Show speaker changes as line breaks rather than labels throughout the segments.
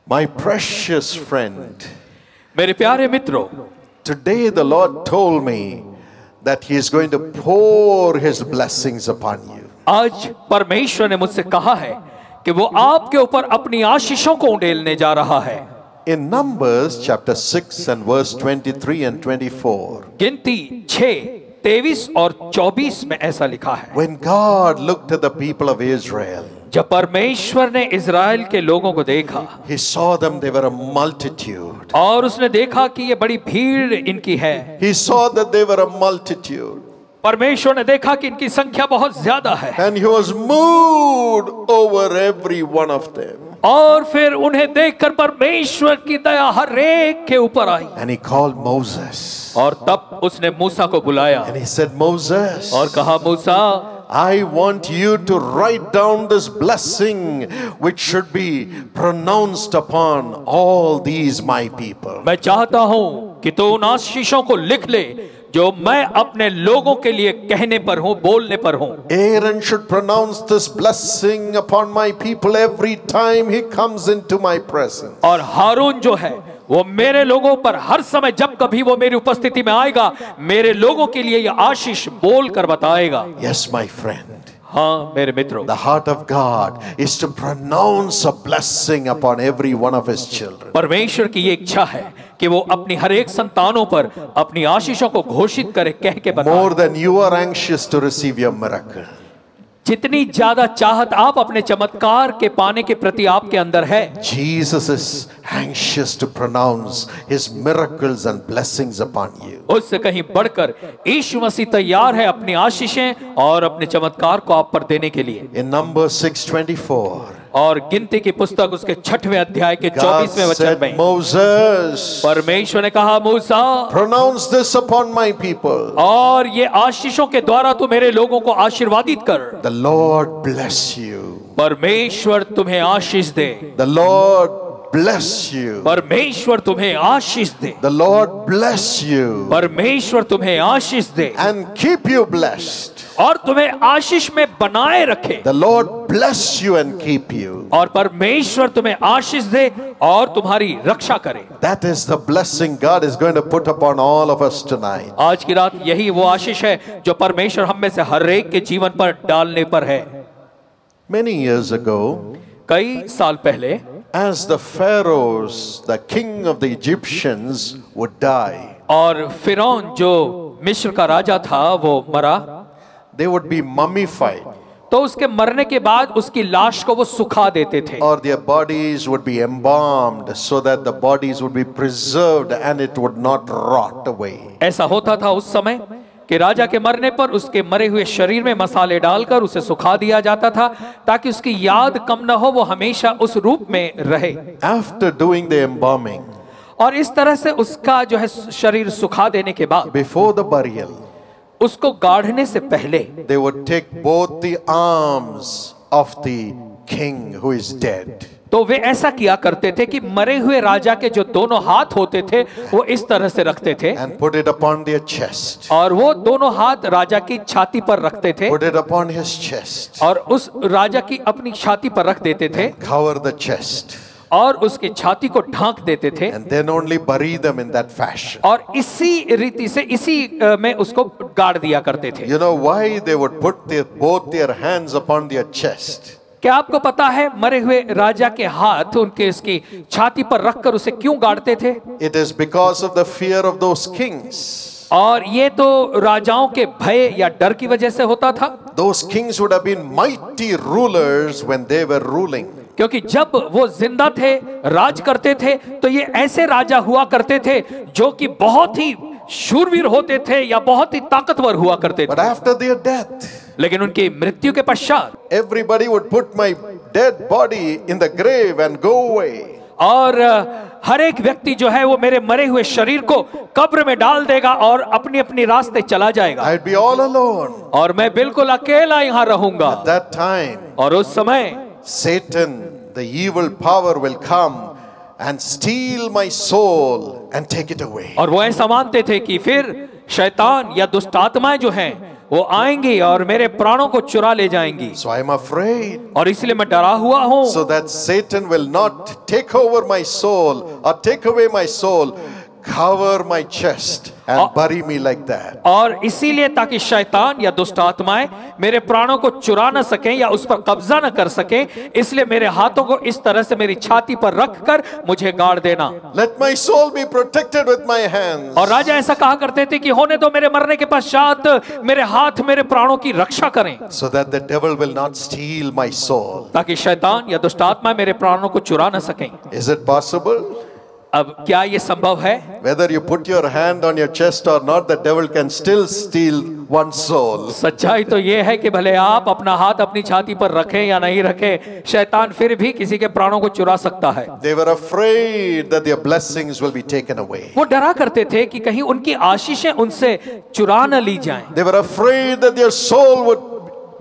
My precious friend,
मेरे प्यारे मित्रों,
today the Lord told me that He is going to pour His blessings upon you.
आज परमेश्वर ने मुझसे कहा है कि वो आपके ऊपर अपनी आशीषों को उंडेलने जा रहा है।
In Numbers chapter 6 and verse 23 and 24,
गिनती 6, 23 और 24 में ऐसा लिखा है,
when God looked at the people of Israel,
जब परमेश्वर ने इज़राइल के लोगों को देखा,
He saw them, they were a multitude.
और उसने देखा कि ये बड़ी भीड़ इनकी है।
He saw that they were a multitude.
परमेश्वर ने देखा कि इनकी संख्या बहुत ज्यादा है,
And He was moved over every one of them.
और फिर उन्हें देखकर परमेश्वर की दया हर एक के ऊपर आई।
And He called Moses.
और तब उसने मूसा को बुलाया
And He said, Moses,
और कहा, मूसा,
I want you to write down this blessing which should be pronounced upon all these my people.
मैं चाहता हूं कि तू उन आशीषों को लिख ले जो मैं अपने लोगों के लिए कहने पर हूं, बोलने पर हूं।
Aaron should pronounce this blessing upon my people every time he comes into my presence.
और हारून जो है वो मेरे लोगों पर हर समय जब कभी वो मेरी उपस्थिति में आएगा, मेरे लोगों के लिए यह आशीष बोल कर बताएगा।
Yes, my friend.
हाँ मेरे मित्रों,
The heart of God is to pronounce a blessing upon every one of His children.
परमेश्वर की ये इच्छा है कि वो अपनी हर एक संतानों पर अपनी आशीषों को घोषित करे, कह के बताए।
More than you are anxious to receive your miracle.
जितनी ज्यादा चाहत आप अपने चमत्कार के पाने के प्रति आपके अंदर है,
Jesus is anxious to pronounce His miracles and blessings upon you.
उससे कहीं बढ़कर यीशु मसीह तैयार है अपनी आशीषें और अपने चमत्कार को आप पर देने के लिए।
In Numbers 6:24,
और गिनती की पुस्तक उसके 6वें अध्याय के
God
24वें वचन
said,
में
Moses,
परमेश्वर ने कहा, मूसा,
pronounce this upon my people.
और ये आशीषों के द्वारा तू मेरे लोगों को आशीर्वादित कर।
The Lord bless you.
परमेश्वर तुम्हें आशीष दे।
The Lord bless you.
परमेश्वर तुम्हें आशीष दे।
The Lord bless you
परमेश्वर तुम्हें आशीष दे
and keep you blessed.
और तुम्हें आशीष में बनाए रखे।
The Lord bless you and keep you.
और परमेश्वर तुम्हें आशीष दे और तुम्हारी रक्षा करे।
That is the blessing God is going to put upon all of us tonight.
आज की रात यही वो आशीष है जो परमेश्वर हम में से हर एक के जीवन पर डालने पर है।
Many years ago,
कई साल पहले,
as the pharaohs, the king of the Egyptians, would die,
और फिरौन जो मिस्र का राजा था वो मरा,
they would be mummified,
तो उसके मरने के बाद उसकी लाश को वो सुखा देते थे,
or their bodies would be embalmed so that the bodies would be preserved and it would not rot away.
ऐसा होता था उस समय कि राजा के मरने पर उसके मरे हुए शरीर में मसाले डालकर उसे सुखा दिया जाता था ताकि उसकी याद कम न हो, वो हमेशा उस रूप में रहे।
After doing the embalming,
और इस तरह से उसका जो है शरीर सुखा देने के बाद,
before the burial,
उसको गाड़ने से पहले
they would take both the arms of the king who is dead,
तो वे ऐसा किया करते थे कि मरे हुए राजा के जो दोनों हाथ होते थे वो इस तरह से रखते थे,
and put it upon their chest,
और वो दोनों हाथ राजा की छाती पर रखते थे,
put it upon his chest,
और उस राजा की अपनी छाती पर रख देते थे,
cover the chest,
और उसकी छाती को ढांक देते थे,
and then only bury them in that fashion.
और इसी रीति से इसी में उसको गाड़ दिया करते थे।
You know why they would put both their hands upon their chest?
क्या आपको पता है मरे हुए राजा के हाथ उनके इसकी छाती पर रखकर उसे क्यों गाड़ते थे?
It is because of the fear of those kings.
और ये तो राजाओं के भय या डर की वजह से होता था।
Those kings would have been mighty rulers when they were ruling.
क्योंकि जब वो जिंदा थे, राज करते थे, तो ये ऐसे राजा हुआ करते थे जो कि बहुत ही शूरवीर होते थे या बहुत ही ताकतवर हुआ करते
But
थे।
after their death,
लेकिन उनकी मृत्यु के पश्चात
everybody would put my dead body in the grave and go away.
और हर एक व्यक्ति जो है वो मेरे मरे हुए शरीर को कब्र में डाल देगा और अपनी अपनी रास्ते चला जाएगा,
I'd be all alone.
और मैं बिल्कुल अकेला यहाँ रहूंगा।
At that time,
और उस समय
Satan, the evil power, will come and steal my soul and take it away.
और वो ऐसा मानते थे कि फिर शैतान या दुष्ट आत्माएं जो हैं वो आएंगी और मेरे प्राणों को चुरा ले जाएंगी।
So I am afraid,
और इसलिए मैं डरा हुआ हूँ,
so that Satan will not take over my soul or take away my soul, cover my chest and bury me like that.
और इसीलिए ताकि शैतान या दुष्ट आत्माएं मेरे प्राणों को चुरा न सकें या उस पर कब्जा न कर सकें, इसलिए मेरे हाथों को इस तरह से मेरी छाती पर रखकर मुझे गाड़ देना।
Let my soul be protected with my hands.
और राजा ऐसा कहा करते थे कि होने दो मेरे मरने के पश्चात मेरे हाथ मेरे प्राणों की रक्षा करें,
So that the devil will not steal my soul.
ताकि शैतान या दुष्ट आत्मा मेरे प्राणों को चुरा न सकें।
Is it possible?
अब क्या ये संभव है?
Whether you put your hand on your chest or not, the devil can still steal one's soul.
सच्चाई तो ये है कि भले आप अपना हाथ अपनी छाती पर रखें या नहीं रखें, शैतान फिर भी किसी के प्राणों को चुरा सकता है।
They were afraid that their blessings will be taken away.
वो डरा करते थे कि कहीं उनकी आशीषें उनसे चुरा न ली जाएं,
They were afraid that their soul would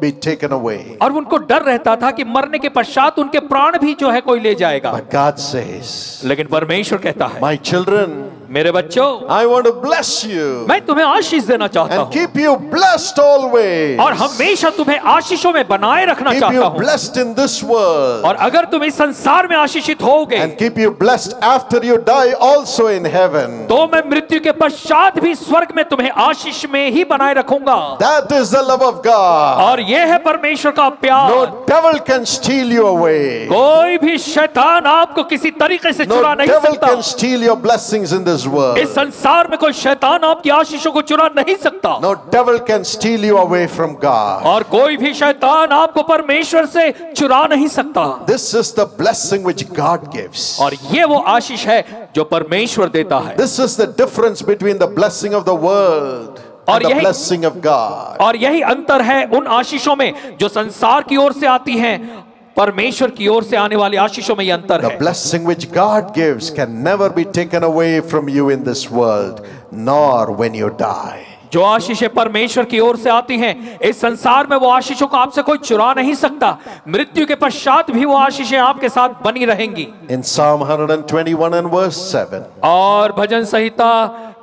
be taken away.
और उनको डर रहता था कि मरने के पश्चात उनके प्राण भी जो है कोई ले जाएगा।
But God says,
लेकिन परमेश्वर कहता है,
my children,
मेरे बच्चों,
I want to bless you
मैं तुम्हें आशीष देना चाहता
and
हूँ
keep you blessed always.
और हमेशा तुम्हें आशीषों में बनाए रखना
Keep
चाहता
you
हूँ।
blessed in this world
और अगर तुम इस संसार में आशीषित होगे
and keep you blessed after you die also in heaven.
तो मैं मृत्यु के पश्चात भी स्वर्ग में तुम्हें आशीष में ही बनाए रखूंगा।
That is the love of God.
और ये है परमेश्वर का प्यार।
No devil can steal you away.
कोई भी शैतान आपको किसी तरीके से
No
चुरा नहीं
devil
सकता।
can steal your blessings in this world.
इस संसार में कोई शैतान आपकी आशीषों को चुरा नहीं सकता।
No devil can steal you away from God.
और कोई भी शैतान आपको परमेश्वर से चुरा नहीं सकता।
This is the blessing which God gives.
और ये वो आशीष है जो परमेश्वर देता है।
This is the difference between the blessing of the world
और
and the
यही-
blessing of God.
और यही अंतर है उन आशीषों में जो संसार की ओर से आती हैं, परमेश्वर की ओर से आने वाली आशीषों में ये अंतर
The
है।
blessing which God gives can never be taken away from you in this world, nor when you die.
जो आशीषें परमेश्वर की ओर से आती हैं, इस संसार में वो आशीषों को आपसे कोई चुरा नहीं सकता। मृत्यु के पश्चात भी वो आशीषें आपके साथ बनी रहेंगी।
In Psalm 121 and verse 7,
और भजन संहिता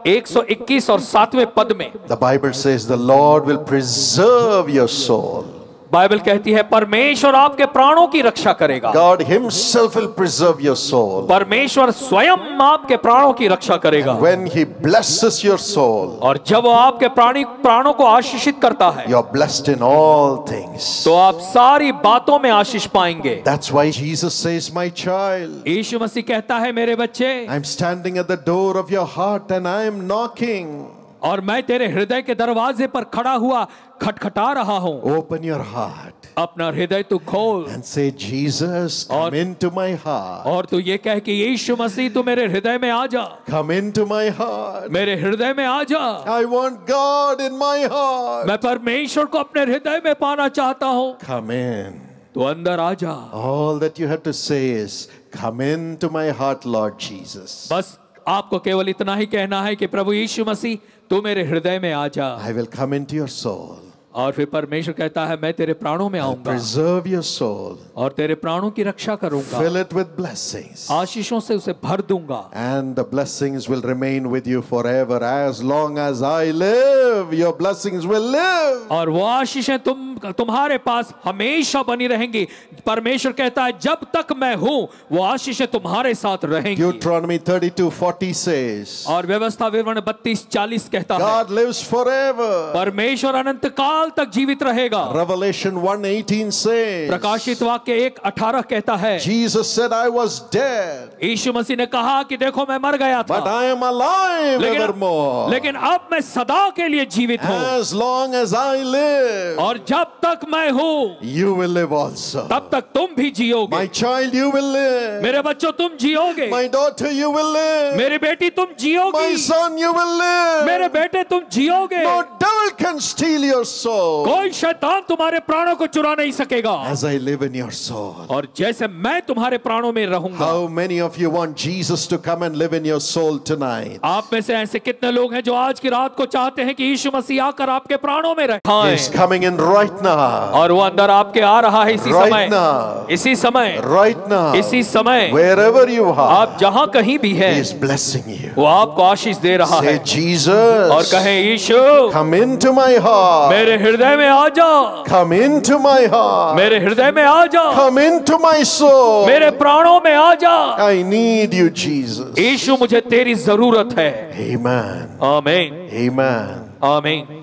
121 और 7वें पद में
the Bible says, the Lord will preserve your soul.
Bible कहती है परमेश्वर आपके प्राणों की रक्षा करेगा।
God himself will preserve your soul.
परमेश्वर स्वयं आपके प्राणों की रक्षा करेगा।
When he blesses your soul,
और जब वो आपके प्राणों को आशीषित करता है,
you're blessed in all things.
तो आप सारी बातों में आशीष पाएंगे।
That's why Jesus says, my child,
यीशु मसीह कहता है मेरे बच्चे,
I'm standing at the door of your heart and I am knocking.
और मैं तेरे हृदय के दरवाजे पर खड़ा हुआ खटखटा रहा हूँ।
Open your heart
अपना हृदय तू खोल
and say, Jesus, come into my heart.
और तू ये कह कि यीशु मसीह तू मेरे हृदय में आ जा,
Come into my heart.
मेरे हृदय में आ जा।
I want God in my heart.
मैं परमेश्वर को अपने हृदय में पाना चाहता हूँ।
Come in.
तू अंदर आ जा।
All that you have to say is, come into my heart, Lord Jesus.
बस आपको केवल इतना ही कहना है कि प्रभु यीशु मसीह तू मेरे हृदय में आ जा।
I will come into your soul.
और फिर परमेश्वर कहता है मैं तेरे प्राणों में आऊंगा
Preserve your soul.
और तेरे प्राणों की रक्षा करूंगा,
Fill it with blessings.
आशीषों से उसे भर दूंगा।
And the blessings will remain with you forever. As long as I live, your blessings will live.
और वो आशीषें तुम्हारे पास हमेशा बनी रहेंगी। परमेश्वर कहता है जब तक मैं हूं वो आशीषें तुम्हारे साथ रहेंगी।
Deuteronomy 32:40 says,
और व्यवस्था विवरण 32:40 कहता है
God lives forever.
परमेश्वर अनंत काल तक जीवित रहेगा।
Revelation 1:18 says,
प्रकाशित वाक्य 1:18 कहता है
Jesus said, I was dead,
यीशु मसीह ने कहा कि देखो मैं मर गया
but
था,
I am alive evermore.
लेकिन अब मैं सदा के लिए जीवित हूँ।
As long as I live,
और जब तक मैं हूँ
you will live also.
तब तक तुम भी जियोगे।
My child, you will live.
मेरे बच्चों तुम जियोगे।
My daughter, you will live.
मेरे बेटी तुम
My
जियोगी।
son, you will live.
मेरे बेटे तुम जियोगे।
No devil can steal your soul.
कोई शैतान तुम्हारे प्राणों को चुरा नहीं सकेगा।
As I live in your soul.
और जैसे मैं तुम्हारे प्राणों में रहूंगा।
How many of you want Jesus to come and live in your soul tonight?
आप में से ऐसे कितने लोग हैं जो आज की रात को चाहते हैं कि यीशु मसीह आकर आपके प्राणों में रहे?
He's coming in right now.
और वो अंदर आपके आ रहा है इसी
Right
समय,
now.
इसी समय,
Right now.
इसी समय,
Wherever you
आप
are,
जहां कहीं भी
He
हैं,
is blessing you.
वो आपको आशीष दे रहा
Say,
है। और
Jesus,
कहें, यीशु
come into my heart.
मेरे हृदय में आ जा,
Come into my heart.
मेरे हृदय में आ जा,
Come into my soul.
मेरे प्राणों में आ जा।
I need you, Jesus.
यीशु मुझे तेरी जरूरत है।
Amen.
आमीन,
Amen.
आमीन।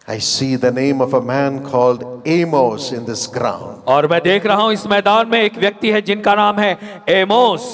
I see the name of a man called Amos in this ground.
और मैं देख रहा हूं इस मैदान में एक व्यक्ति है जिनका नाम है Amos.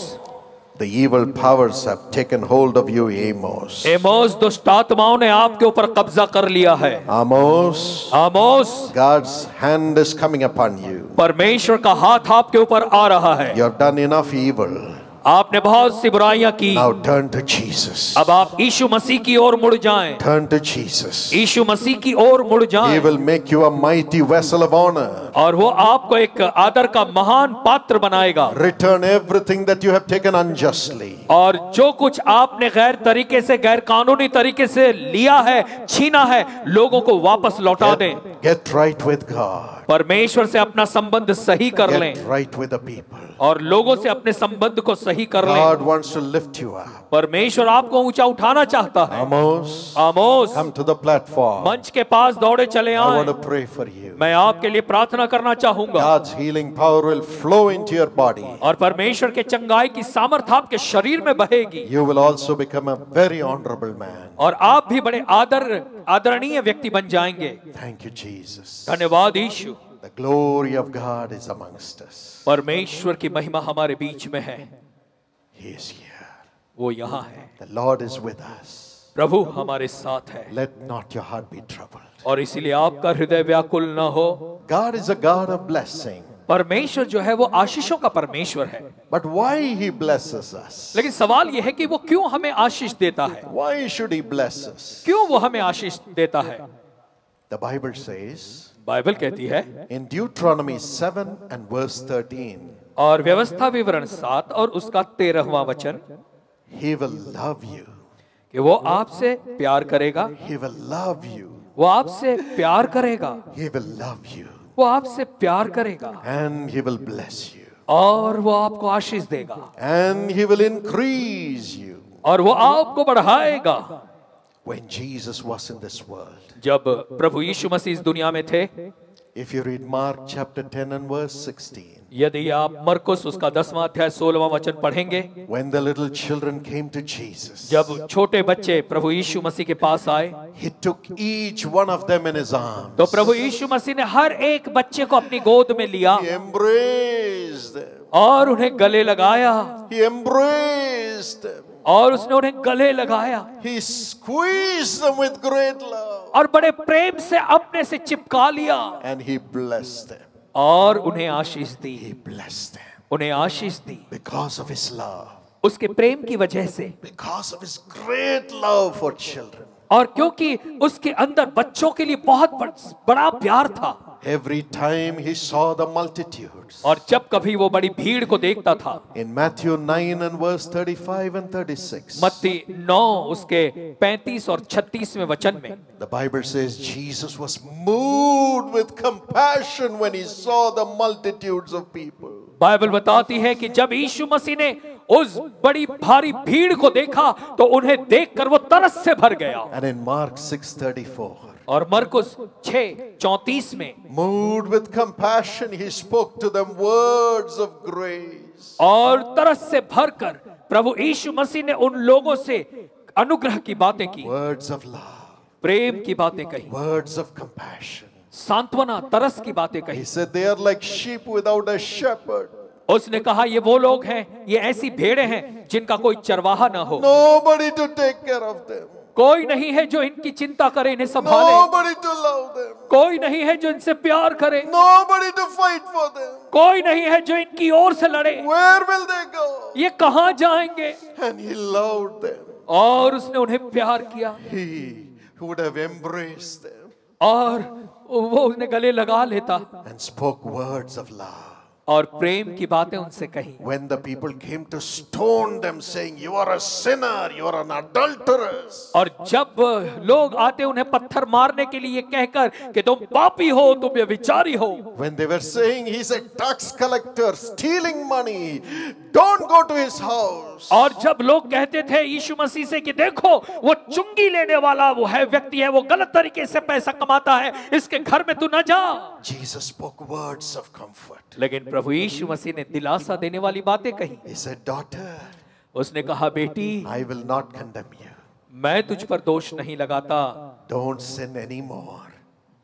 The evil powers have taken hold of you, Amos.
Amos, दुष्ट आत्माओं ने आपके ऊपर कब्जा कर लिया है।
Amos,
Amos,
God's hand is coming upon you.
परमेश्वर का हाथ आपके ऊपर आ रहा है।
You have done enough evil.
आपने बहुत सी बुराइयां की।
Now turn to Jesus.
अब आप यीशु मसीह की ओर मुड़ जाएं।
Turn to Jesus.
यीशु मसीह की ओर मुड़
He
जाएं।
will make you a mighty vessel of honor.
और वो आपको एक आदर का महान पात्र बनाएगा।
Return everything that you have taken unjustly.
और जो कुछ आपने गैर तरीके से, गैर कानूनी तरीके से लिया है, छीना है, लोगों को वापस लौटा दें।
Get right with God.
परमेश्वर से अपना संबंध सही कर लें
Get right with the people.
और लोगों से अपने संबंध को सही कर लें।
God wants to lift you up.
परमेश्वर आपको ऊंचा उठाना चाहता है।
Amos,
Amos,
come to the platform.
मंच के पास दौड़े चले
I want
आए।
to pray for you.
मैं आपके लिए प्रार्थना करना चाहूंगा।
God's healing power will flow into your body.
और परमेश्वर के चंगाई की सामर्थ आपके शरीर में बहेगी।
You will also become a very honorable man.
और आप भी बड़े आदरणीय व्यक्ति बन जाएंगे।
Thank you, Jesus.
धन्यवाद यीशु।
The glory of God is amongst us.
परमेश्वर की महिमा हमारे बीच में है।
He is here.
वो यहाँ है।
The Lord is with us.
प्रभु हमारे साथ है।
Let not your heart be troubled.
और इसीलिए आपका हृदय व्याकुल न हो।
God is a God of blessing.
परमेश्वर जो है वो आशीषों का परमेश्वर है।
But why He blesses us?
लेकिन सवाल यह है कि वो क्यों हमें आशीष देता है?
Why should He bless us?
क्यों वो हमें आशीष देता है?
The Bible says
बाइबल कहती है
in Deuteronomy 7 and verse 13,
और व्यवस्था विवरण 7 और उसका 13वां वचन,
He will love you.
कि वो आपसे प्यार करेगा।
He will love you.
वो आपसे प्यार करेगा।
He will love you.
वो आपसे प्यार करेगा
And He will bless you.
और वो आपको आशीष देगा।
And He will increase you.
और वो आपको बढ़ाएगा।
When Jesus was in this world,
जब प्रभु यीशु मसीह इस दुनिया में थे,
if you read Mark chapter 10 and verse 16,
यदि आप मरकुस उसका 10वां अध्याय 16वां वचन पढ़ेंगे,
when the little children came to Jesus,
जब छोटे बच्चे प्रभु यीशु मसीह के पास आए,
He took each one of them in His arms.
तो प्रभु यीशु मसीह ने हर एक बच्चे को अपनी गोद में लिया
He embraced them.
और उन्हें गले लगाया।
He embraced them.
और उसने उन्हें गले लगाया
He squeezed them with great love.
और बड़े प्रेम से अपने से चिपका लिया
And He blessed them.
और उन्हें आशीष दी।
He blessed them.
उन्हें आशीष दी
Because of His love.
उसके प्रेम की वजह से,
Because of His great love for children.
और क्योंकि उसके अंदर बच्चों के लिए बहुत बड़ा प्यार था।
Every time He saw the multitudes.
और जब कभी वो बड़ी भीड़ को देखता था,
In Matthew 9 and verse 35 and 36,
मत्ती 9 उसके 35 और 36वें वचन में,
the Bible says Jesus was moved with compassion when He saw the multitudes of people.
Bible बताती है कि जब यीशु मसीह ने उस बड़ी भारी भीड़ को देखा तो उन्हें देखकर वो तरस से भर गया।
And in Mark 6:34,
और मरकुस 6:34 में,
moved with compassion, He spoke to them words of grace.
और तरस से भरकर प्रभु यीशु मसीह ने उन लोगों से अनुग्रह की बातें की,
Words of love.
प्रेम की बातें कही,
Words of compassion.
सांत्वना, तरस की बातें कही।
He said they are like sheep without a shepherd.
उसने कहा ये वो लोग हैं, ये ऐसी भेड़ें हैं जिनका कोई चरवाहा ना हो।
Nobody to take care of them.
कोई नहीं है जो इनकी चिंता करे, इन्हें संभाले।
Nobody to love them.
कोई नहीं है जो इनसे प्यार करे।
Nobody to fight for them.
कोई नहीं है जो इनकी ओर से लड़े।
Where will they go?
ये कहाँ जाएंगे?
And He loved them.
और उसने उन्हें प्यार किया
He would have embraced them
और वो उन्हें गले लगा लेता
and spoke words of love.
और प्रेम की बातें उनसे कही।
When the people came to stone them saying, you are a sinner, you are an adulteress.
और जब लोग आते उन्हें पत्थर मारने के लिए कहकर कि तुम पापी हो, तुम व्यभिचारी हो।
When they were saying he's a tax collector stealing money, don't go to his house.
और जब लोग कहते थे यीशु मसीह से कि देखो वो चुंगी लेने वाला वो है व्यक्ति है, वो गलत तरीके से पैसा कमाता है, इसके घर में तू न जा।
Jesus spoke words of comfort.
लेकिन प्रभु यीशु मसीह ने दिलासा देने वाली बातें कही।
He said, daughter,
उसने कहा बेटी,
I will not condemn you.
मैं तुझ पर दोष नहीं लगाता,
Don't sin anymore.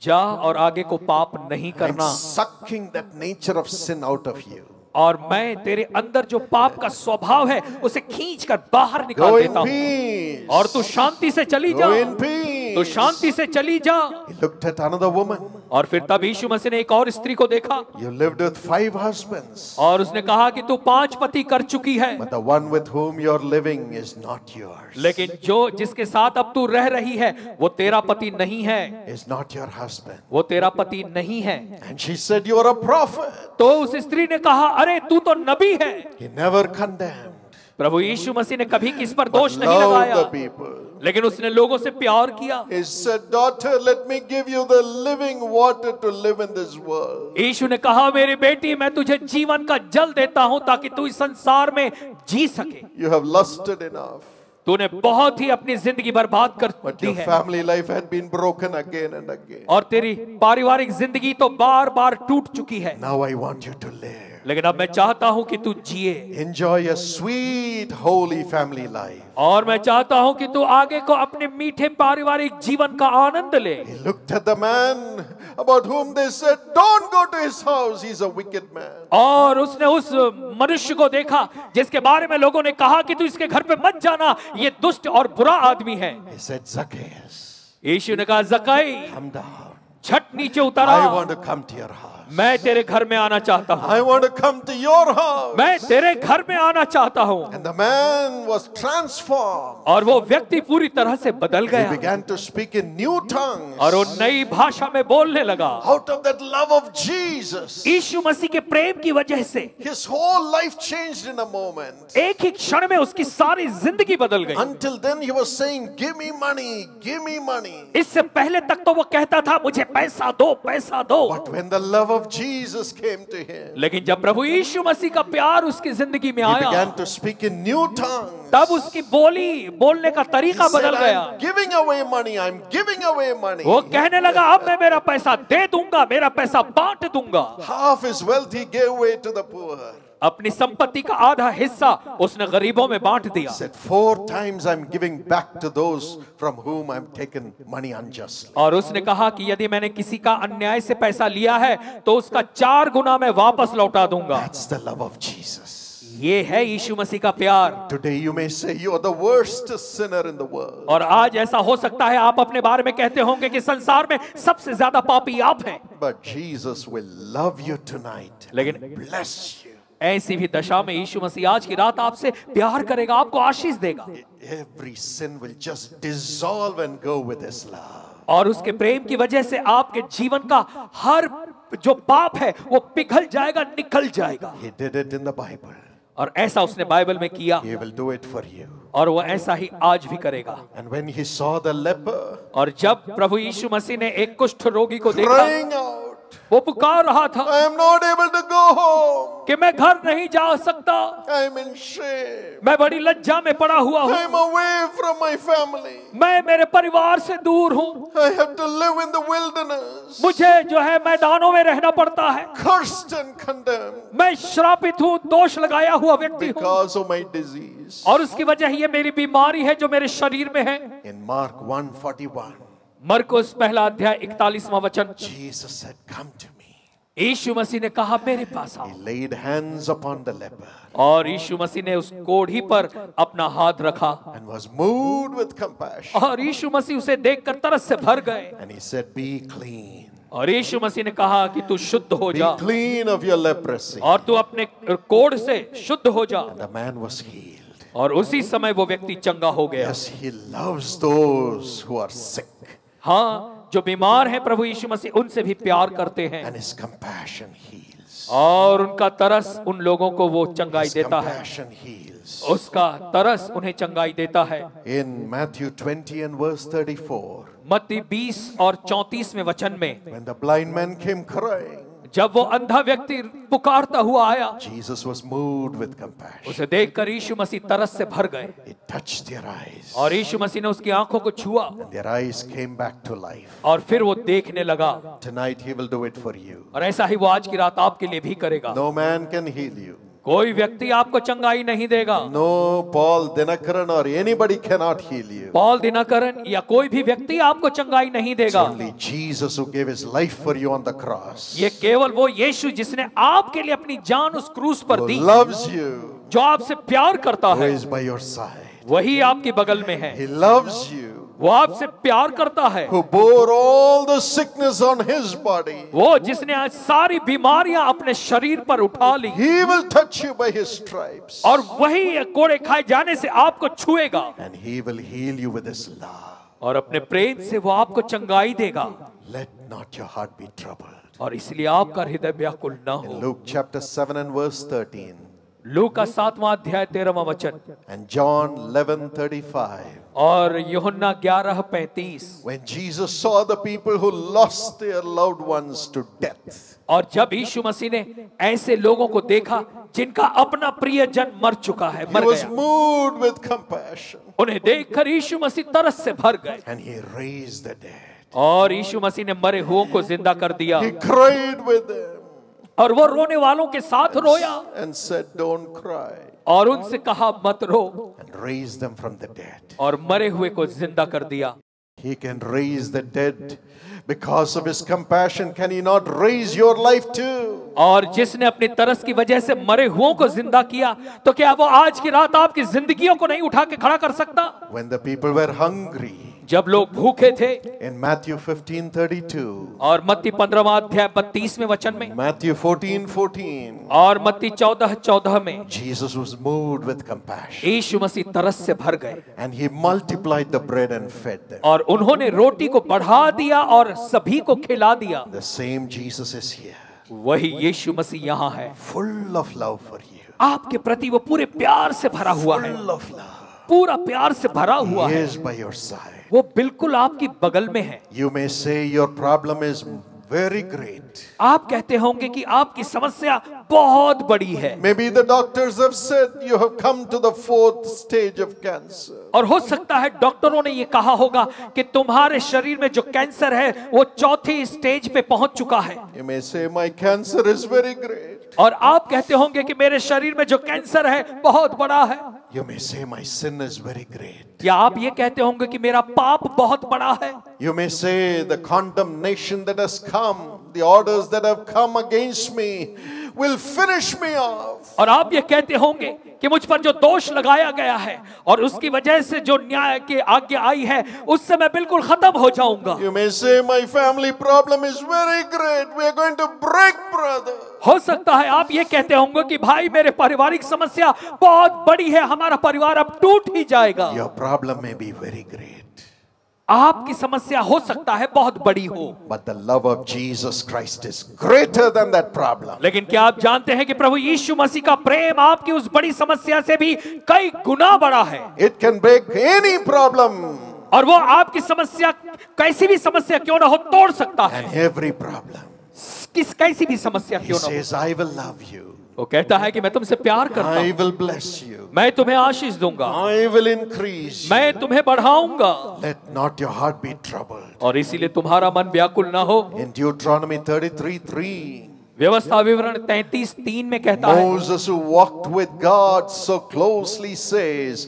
जा और आगे को पाप नहीं
I'm
करना,
sucking that nature of sin out of you.
और मैं तेरे अंदर जो पाप का स्वभाव है उसे खींच कर बाहर
Go
निकाल
in
देता हूं,
peace.
और तू शांति से चली जा,
Go in peace.
तू शांति से चली जा।
He looked at another woman.
और फिर तब यीशु मसीह ने एक और स्त्री को देखा,
You lived with 5 husbands,
और उसने कहा कि तू 5 पति कर चुकी है,
but the one with whom you're living is not yours.
लेकिन जो जिसके साथ अब तू रह रही है वो तेरा पति नहीं है,
Is not your husband.
वो तेरा पति नहीं है।
And she said, you are a prophet.
तो उस स्त्री ने कहा, अरे तू तो नबी है।
He never condemned,
प्रभु यीशु मसीह ने कभी किस पर
but
दोष नहीं
loved
लगाया,
the people.
लेकिन उसने लोगों से प्यार किया।
He said, daughter, let me give you the living water to live in this world.
यीशु ने कहा, मेरी बेटी मैं तुझे जीवन का जल देता हूं ताकि तू इस संसार में जी सके।
You have lusted enough,
तूने बहुत ही अपनी जिंदगी बर्बाद कर
but
दी
your
है,
family life had been broken again and again.
और तेरी पारिवारिक जिंदगी तो बार बार टूट चुकी है,
Now I want you to live.
लेकिन अब मैं चाहता हूं कि तू जिए,
Enjoy a sweet, holy family life.
और मैं चाहता हूं कि तू आगे को अपने मीठे पारिवारिक जीवन का आनंद ले।
He looked at the man about whom they said, don't go to his house, he's a wicked man.
और उसने उस मनुष्य को देखा जिसके बारे में लोगों ने कहा कि तू इसके घर पे मत जाना, ये दुष्ट और बुरा आदमी है।
He said, Zacchaeus,
यीशु ने कहा, जक्कई
come down.
झट नीचे उतरा,
I want to come to your house.
मैं तेरे घर में आना चाहता हूँ,
I want to come to your house.
मैं तेरे घर में आना चाहता हूँ।
And the man was transformed.
और वो व्यक्ति पूरी तरह से बदल
He
गया,
began to speak in new tongues.
और वो नई भाषा में बोलने लगा।
Out of that love of Jesus,
यीशु मसीह के प्रेम की वजह से
his whole life changed in a moment.
एक ही क्षण में उसकी सारी जिंदगी बदल गई।
Until then he was saying, give me money, give me money.
इससे पहले तक तो वो कहता था, मुझे पैसा दो, पैसा दो।
But when the love of Jesus came to him,
लेकिन जब प्रभु यीशु मसीह का प्यार उसकी जिंदगी में
he
आया,
began to speak in new tongues.
तब उसकी बोलने का
He
तरीका
said,
बदल गया।
I'm giving away money, I'm giving away money.
वो कहने लगा, अब मैं मेरा पैसा दे दूंगा, मेरा पैसा बांट दूंगा।
Half his wealth he gave away to the poor.
अपनी संपत्ति का आधा हिस्सा उसने गरीबों में बांट दिया।
He said, 4 times I'm giving back to those from whom I'm taken money unjustly.
और उसने कहा कि यदि मैंने किसी का अन्याय से पैसा लिया है तो उसका 4 गुना मैं वापस लौटा दूंगा।
That's the love of Jesus.
ये है यीशु मसीह का प्यार।
Today you may say you are the worst sinner in the world.
और आज ऐसा हो सकता है आप अपने बारे में कहते होंगे कि संसार में सबसे ज्यादा पापी आप हैं,
But Jesus will love you tonight
लेकिन
and bless you.
ऐसी भी दशा में यीशु मसीह आज की रात आपसे प्यार करेगा, आपको आशीष देगा,
Every sin will just dissolve and go with his love.
और उसके प्रेम की वजह से आपके जीवन का हर जो पाप है वो पिघल जाएगा, निकल जाएगा।
He did it in the Bible.
और ऐसा उसने बाइबल में किया,
He will do it for you.
और वो ऐसा ही आज भी करेगा।
And when he saw the leper
और जब प्रभु यीशु मसीह ने एक कुष्ठ रोगी को देखा,
crying out,
वो पुकार रहा था
I am not able to go home.
कि मैं घर नहीं जा सकता,
I am in shame.
मैं बड़ी लज्जा में पड़ा हुआ
I
हूँ,
am away from my family.
मैं मेरे परिवार से दूर हूँ,
I have to live in the wilderness.
मुझे जो है मैदानों में रहना पड़ता है,
Cursed and condemned
मैं श्रापित हूँ, दोष लगाया हुआ व्यक्ति हूँ,
because of my disease.
और उसकी वजह ये मेरी बीमारी है जो मेरे शरीर में है।
In Mark 1:41,
मरकुस पहला अध्याय 41वां वचन,
Jesus said, come to me.
यीशु मसीह ने कहा मेरे पास आओ,
He laid hands upon the leper
और यीशु मसीह ने उस कोढ़ी पर अपना हाथ रखा,
and was moved with compassion.
और यीशु मसीह उसे देखकर तरस से भर गए,
And he said, be clean.
और यीशु मसीह ने कहा कि तू शुद्ध हो
Be
जा,
clean of your leprosy.
और तू अपने कोढ़ से शुद्ध हो जा।
The man was healed.
और उसी समय वो व्यक्ति चंगा हो गया।
Yes, he loves those who are sick.
हाँ, जो बीमार हैं प्रभु यीशु मसीह उनसे भी प्यार करते हैं,
And his compassion heals.
और उनका तरस उन लोगों को वो चंगाई
His
देता है,
compassion heals.
उसका तरस उन्हें चंगाई देता है।
In Matthew 20 and verse 34,
मत्ती 20 और 34 में वचन में
when the blind man came crying,
जब वो अंधा व्यक्ति पुकारता हुआ आया,
Jesus was moved with compassion.
उसे देखकर यीशु मसीह तरस से भर गए
He touched their eyes,
और यीशु मसीह ने उसकी आंखों को छुआ
and their eyes came back to life.
और फिर वो देखने लगा।
Tonight He will do it for you.
और ऐसा ही वो आज की रात आपके लिए भी करेगा।
No man can heal you.
कोई व्यक्ति आपको चंगाई नहीं देगा।
No Paul Dinakaran or anybody cannot heal you.
Paul Dinakaran या कोई भी व्यक्ति आपको चंगाई नहीं
It's
देगा।
only Jesus who gave His life for you on the cross.
ये केवल वो यीशु जिसने आपके लिए अपनी जान उस क्रूस पर
Who
दी,
loves you,
जो आपसे प्यार करता
who
है,
is by your side.
वही आपके बगल में है।
He loves you,
वो आपसे प्यार करता है।
who bore all the sickness on His body.
वो जिसने आज सारी बीमारियां अपने शरीर पर उठा ली,
He will touch you by His stripes.
और वही कोड़े खाए जाने से आपको छुएगा
And He will heal you with His love.
और अपने प्रेम से वो आपको चंगाई देगा।
Let not your heart be troubled.
और इसलिए आपका हृदय व्याकुल न हो।
Luke chapter 7 and verse 13.
लूका का 7वां अध्याय 13वां वचन
And John 11:35.
और यूहन्ना 11:35।
When Jesus saw the people who lost their loved ones to death,
और जब यीशु मसीह ने ऐसे लोगों को देखा जिनका अपना प्रियजन मर चुका है,
He
मर
was
गया,
moved with compassion,
उन्हें देखकर यीशु मसीह तरस से भर गए
and He raised the dead.
और यीशु मसीह ने मरे हुओं को जिंदा कर दिया
He cried with them
और वो रोने वालों के साथ रोया
and said, "Don't cry,"
और उनसे कहा मत रो,
and raised them from the dead.
और मरे हुए को जिंदा कर दिया।
He can raise the dead because of His compassion. Can He not raise your life too?
और जिसने अपनी तरस की वजह से मरे हुओं को जिंदा किया, तो क्या वो आज की रात आपकी जिंदगियों को नहीं उठा के खड़ा कर सकता?
When the people were hungry,
जब लोग भूखे थे,
in Matthew 15:32,
और मत्ती 15वां अध्याय 32वें वचन में,
Matthew 14:14,
और मत्ती 14:14 में,
Jesus was moved with compassion,
यीशु मसीह तरस से भर गए
and He multiplied the bread and fed them.
और उन्होंने रोटी को बढ़ा दिया और सभी को खिला दिया।
The same Jesus is here,
वही यीशु मसीह यहाँ है,
full of love for you,
आपके प्रति वो पूरे प्यार से भरा हुआ है,
full of love.
पूरा प्यार से भरा हुआ
He
है,
is by your side.
वो बिल्कुल आपकी बगल में है।
You may say your problem is very great.
आप कहते होंगे कि आपकी समस्या बहुत बड़ी है,
Maybe the doctors have said you have come to the 4th stage of cancer.
और हो सकता है डॉक्टरों ने ये कहा होगा कि तुम्हारे शरीर में जो कैंसर है वो 4थी स्टेज पे पहुंच चुका है।
You may say my cancer is very great.
और आप कहते होंगे कि मेरे शरीर में जो कैंसर है बहुत बड़ा है।
You may say my sin is very great.
या आप ये कहते होंगे कि मेरा पाप बहुत बड़ा है।
You may say the condemnation that has come, the orders that have come against me will finish me off.
और आप ये कहते होंगे कि मुझ पर जो दोष लगाया गया है और उसकी वजह से जो न्याय की आज्ञा आई है उससे मैं बिल्कुल खत्म हो जाऊंगा।
You may say my family problem is very great. We are going to break, brother.
हो सकता है आप ये कहते होंगे कि भाई मेरे पारिवारिक समस्या बहुत बड़ी है, हमारा परिवार अब टूट ही जाएगा।
Your problem may be very great,
आपकी समस्या हो सकता है बहुत बड़ी हो,
but the love of Jesus Christ is greater than that problem.
लेकिन क्या आप जानते हैं कि प्रभु यीशु मसीह का प्रेम आपकी उस बड़ी समस्या से भी कई गुना बड़ा है।
It can break any problem
और वो आपकी समस्या कैसी भी समस्या क्यों ना हो तोड़ सकता है,
and every problem.
कैसी भी समस्या
He
क्यों ना हो।
says, I will love you.
वो कहता है कि मैं तुमसे प्यार करता
I
हूं,
will bless you.
मैं तुम्हें आशीष दूंगा,
I will increase you.
मैं तुम्हें बढ़ाऊंगा,
Let not your heart be troubled.
और इसीलिए तुम्हारा मन व्याकुल ना हो।
In Deuteronomy 33:3,
व्यवस्था विवरण 33:3 में कहता है,
Moses, who walked with God so closely, says,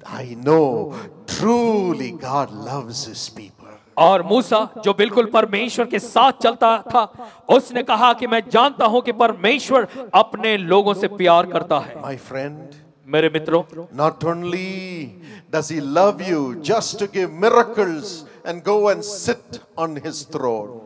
I know truly God loves His people.
और मूसा जो बिल्कुल परमेश्वर के साथ चलता था, उसने कहा कि मैं जानता हूं कि परमेश्वर अपने लोगों से प्यार करता है।
My friend,
मेरे मित्रों,
not only does He love you just to give miracles and go and sit on His throne.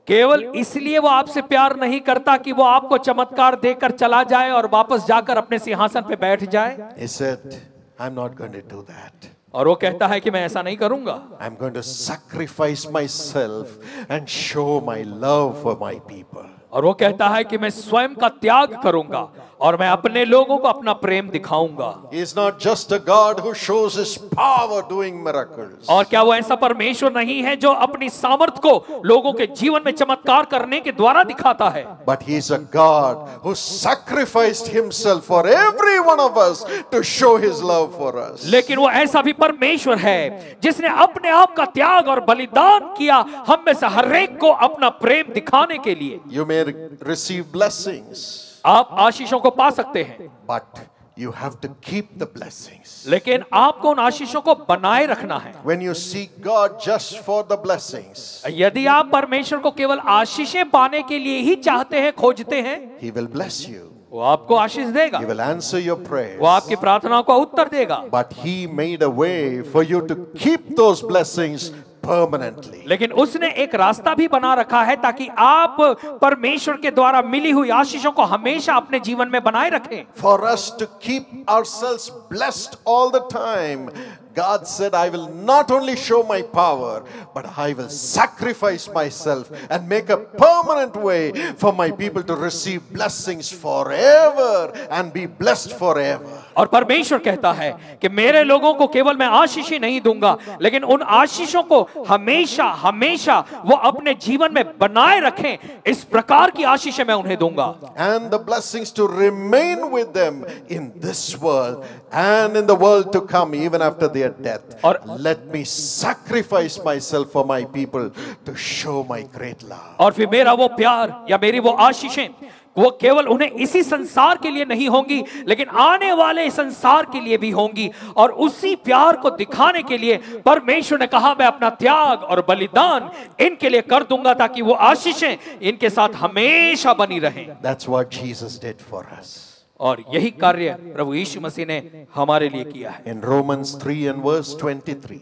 केवल इसलिए वो आपसे प्यार नहीं करता कि वो आपको चमत्कार देकर चला जाए और वापस जाकर अपने सिंहासन पे बैठ जाए।
He said, I'm not going to do that.
और वो कहता है कि मैं ऐसा नहीं करूंगा,
I'm going to sacrifice myself and show my love for my people.
और वो कहता है कि मैं स्वयं का त्याग करूंगा और मैं अपने लोगों को अपना प्रेम दिखाऊंगा।
He is not just a God who shows his power doing miracles.
और क्या वो ऐसा परमेश्वर नहीं है जो अपनी सामर्थ को लोगों के जीवन में चमत्कार करने के द्वारा दिखाता है,
But he is a God who sacrificed himself for every one of us to show his love for us.
लेकिन वो ऐसा भी परमेश्वर है जिसने अपने आप का त्याग और बलिदान किया हम में से हर एक को अपना प्रेम दिखाने के लिए।
You may receive blessings,
आप आशीषों को पा सकते हैं,
but you have to keep the blessings.
लेकिन आपको उन आशीषों को बनाए रखना है।
When you seek God just for the blessings,
यदि आप परमेश्वर को केवल आशीषें पाने के लिए ही चाहते हैं, खोजते हैं,
he will bless you.
वो आपको आशीष देगा,
He will answer your prayers.
वो आपकी प्रार्थनाओं का उत्तर देगा।
But he made a way for you to keep those blessings permanently.
लेकिन उसने एक रास्ता भी बना रखा है ताकि आप परमेश्वर के द्वारा मिली हुई आशीषों को हमेशा अपने जीवन में बनाए रखें।
For us to keep ourselves blessed all the time, God said, I will not only show my power, but I will sacrifice myself and make a permanent way for my people to receive blessings forever and be blessed forever.
और परमेश्वर कहता है कि मेरे लोगों को केवल मैं आशीष ही नहीं दूंगा, लेकिन उन आशीषों को हमेशा हमेशा वो अपने जीवन में बनाए रखें, इस प्रकार की आशीषें मैं उन्हें दूंगा।
And the blessings to remain with them in this world and in the world to come, even after their death.
और
let me sacrifice myself for my people to show my great love.
और फिर मेरा वो प्यार या मेरी वो आशीषें वो केवल उन्हें इसी संसार के लिए नहीं होंगी, लेकिन आने वाले संसार के लिए भी होंगी। और उसी प्यार को दिखाने के लिए परमेश्वर ने कहा मैं अपना त्याग और बलिदान इनके लिए कर दूंगा ताकि वो आशीषें इनके साथ हमेशा बनी रहें।
That's what Jesus did for us.
और यही कार्य प्रभु यीशु मसीह ने हमारे लिए किया है।
In Romans 3 and verse 23,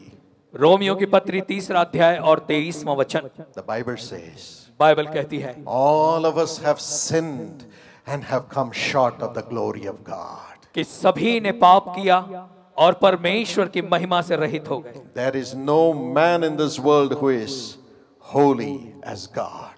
Romeo की पत्री 3 अध्याय और 23वां वचन,
the Bible says,
बाइबल कहती है
all of us have sinned and have come short of the glory of God.
कि सभी ने पाप किया और परमेश्वर की महिमा से रहित हो गए।
There is no man in this world who is holy as God.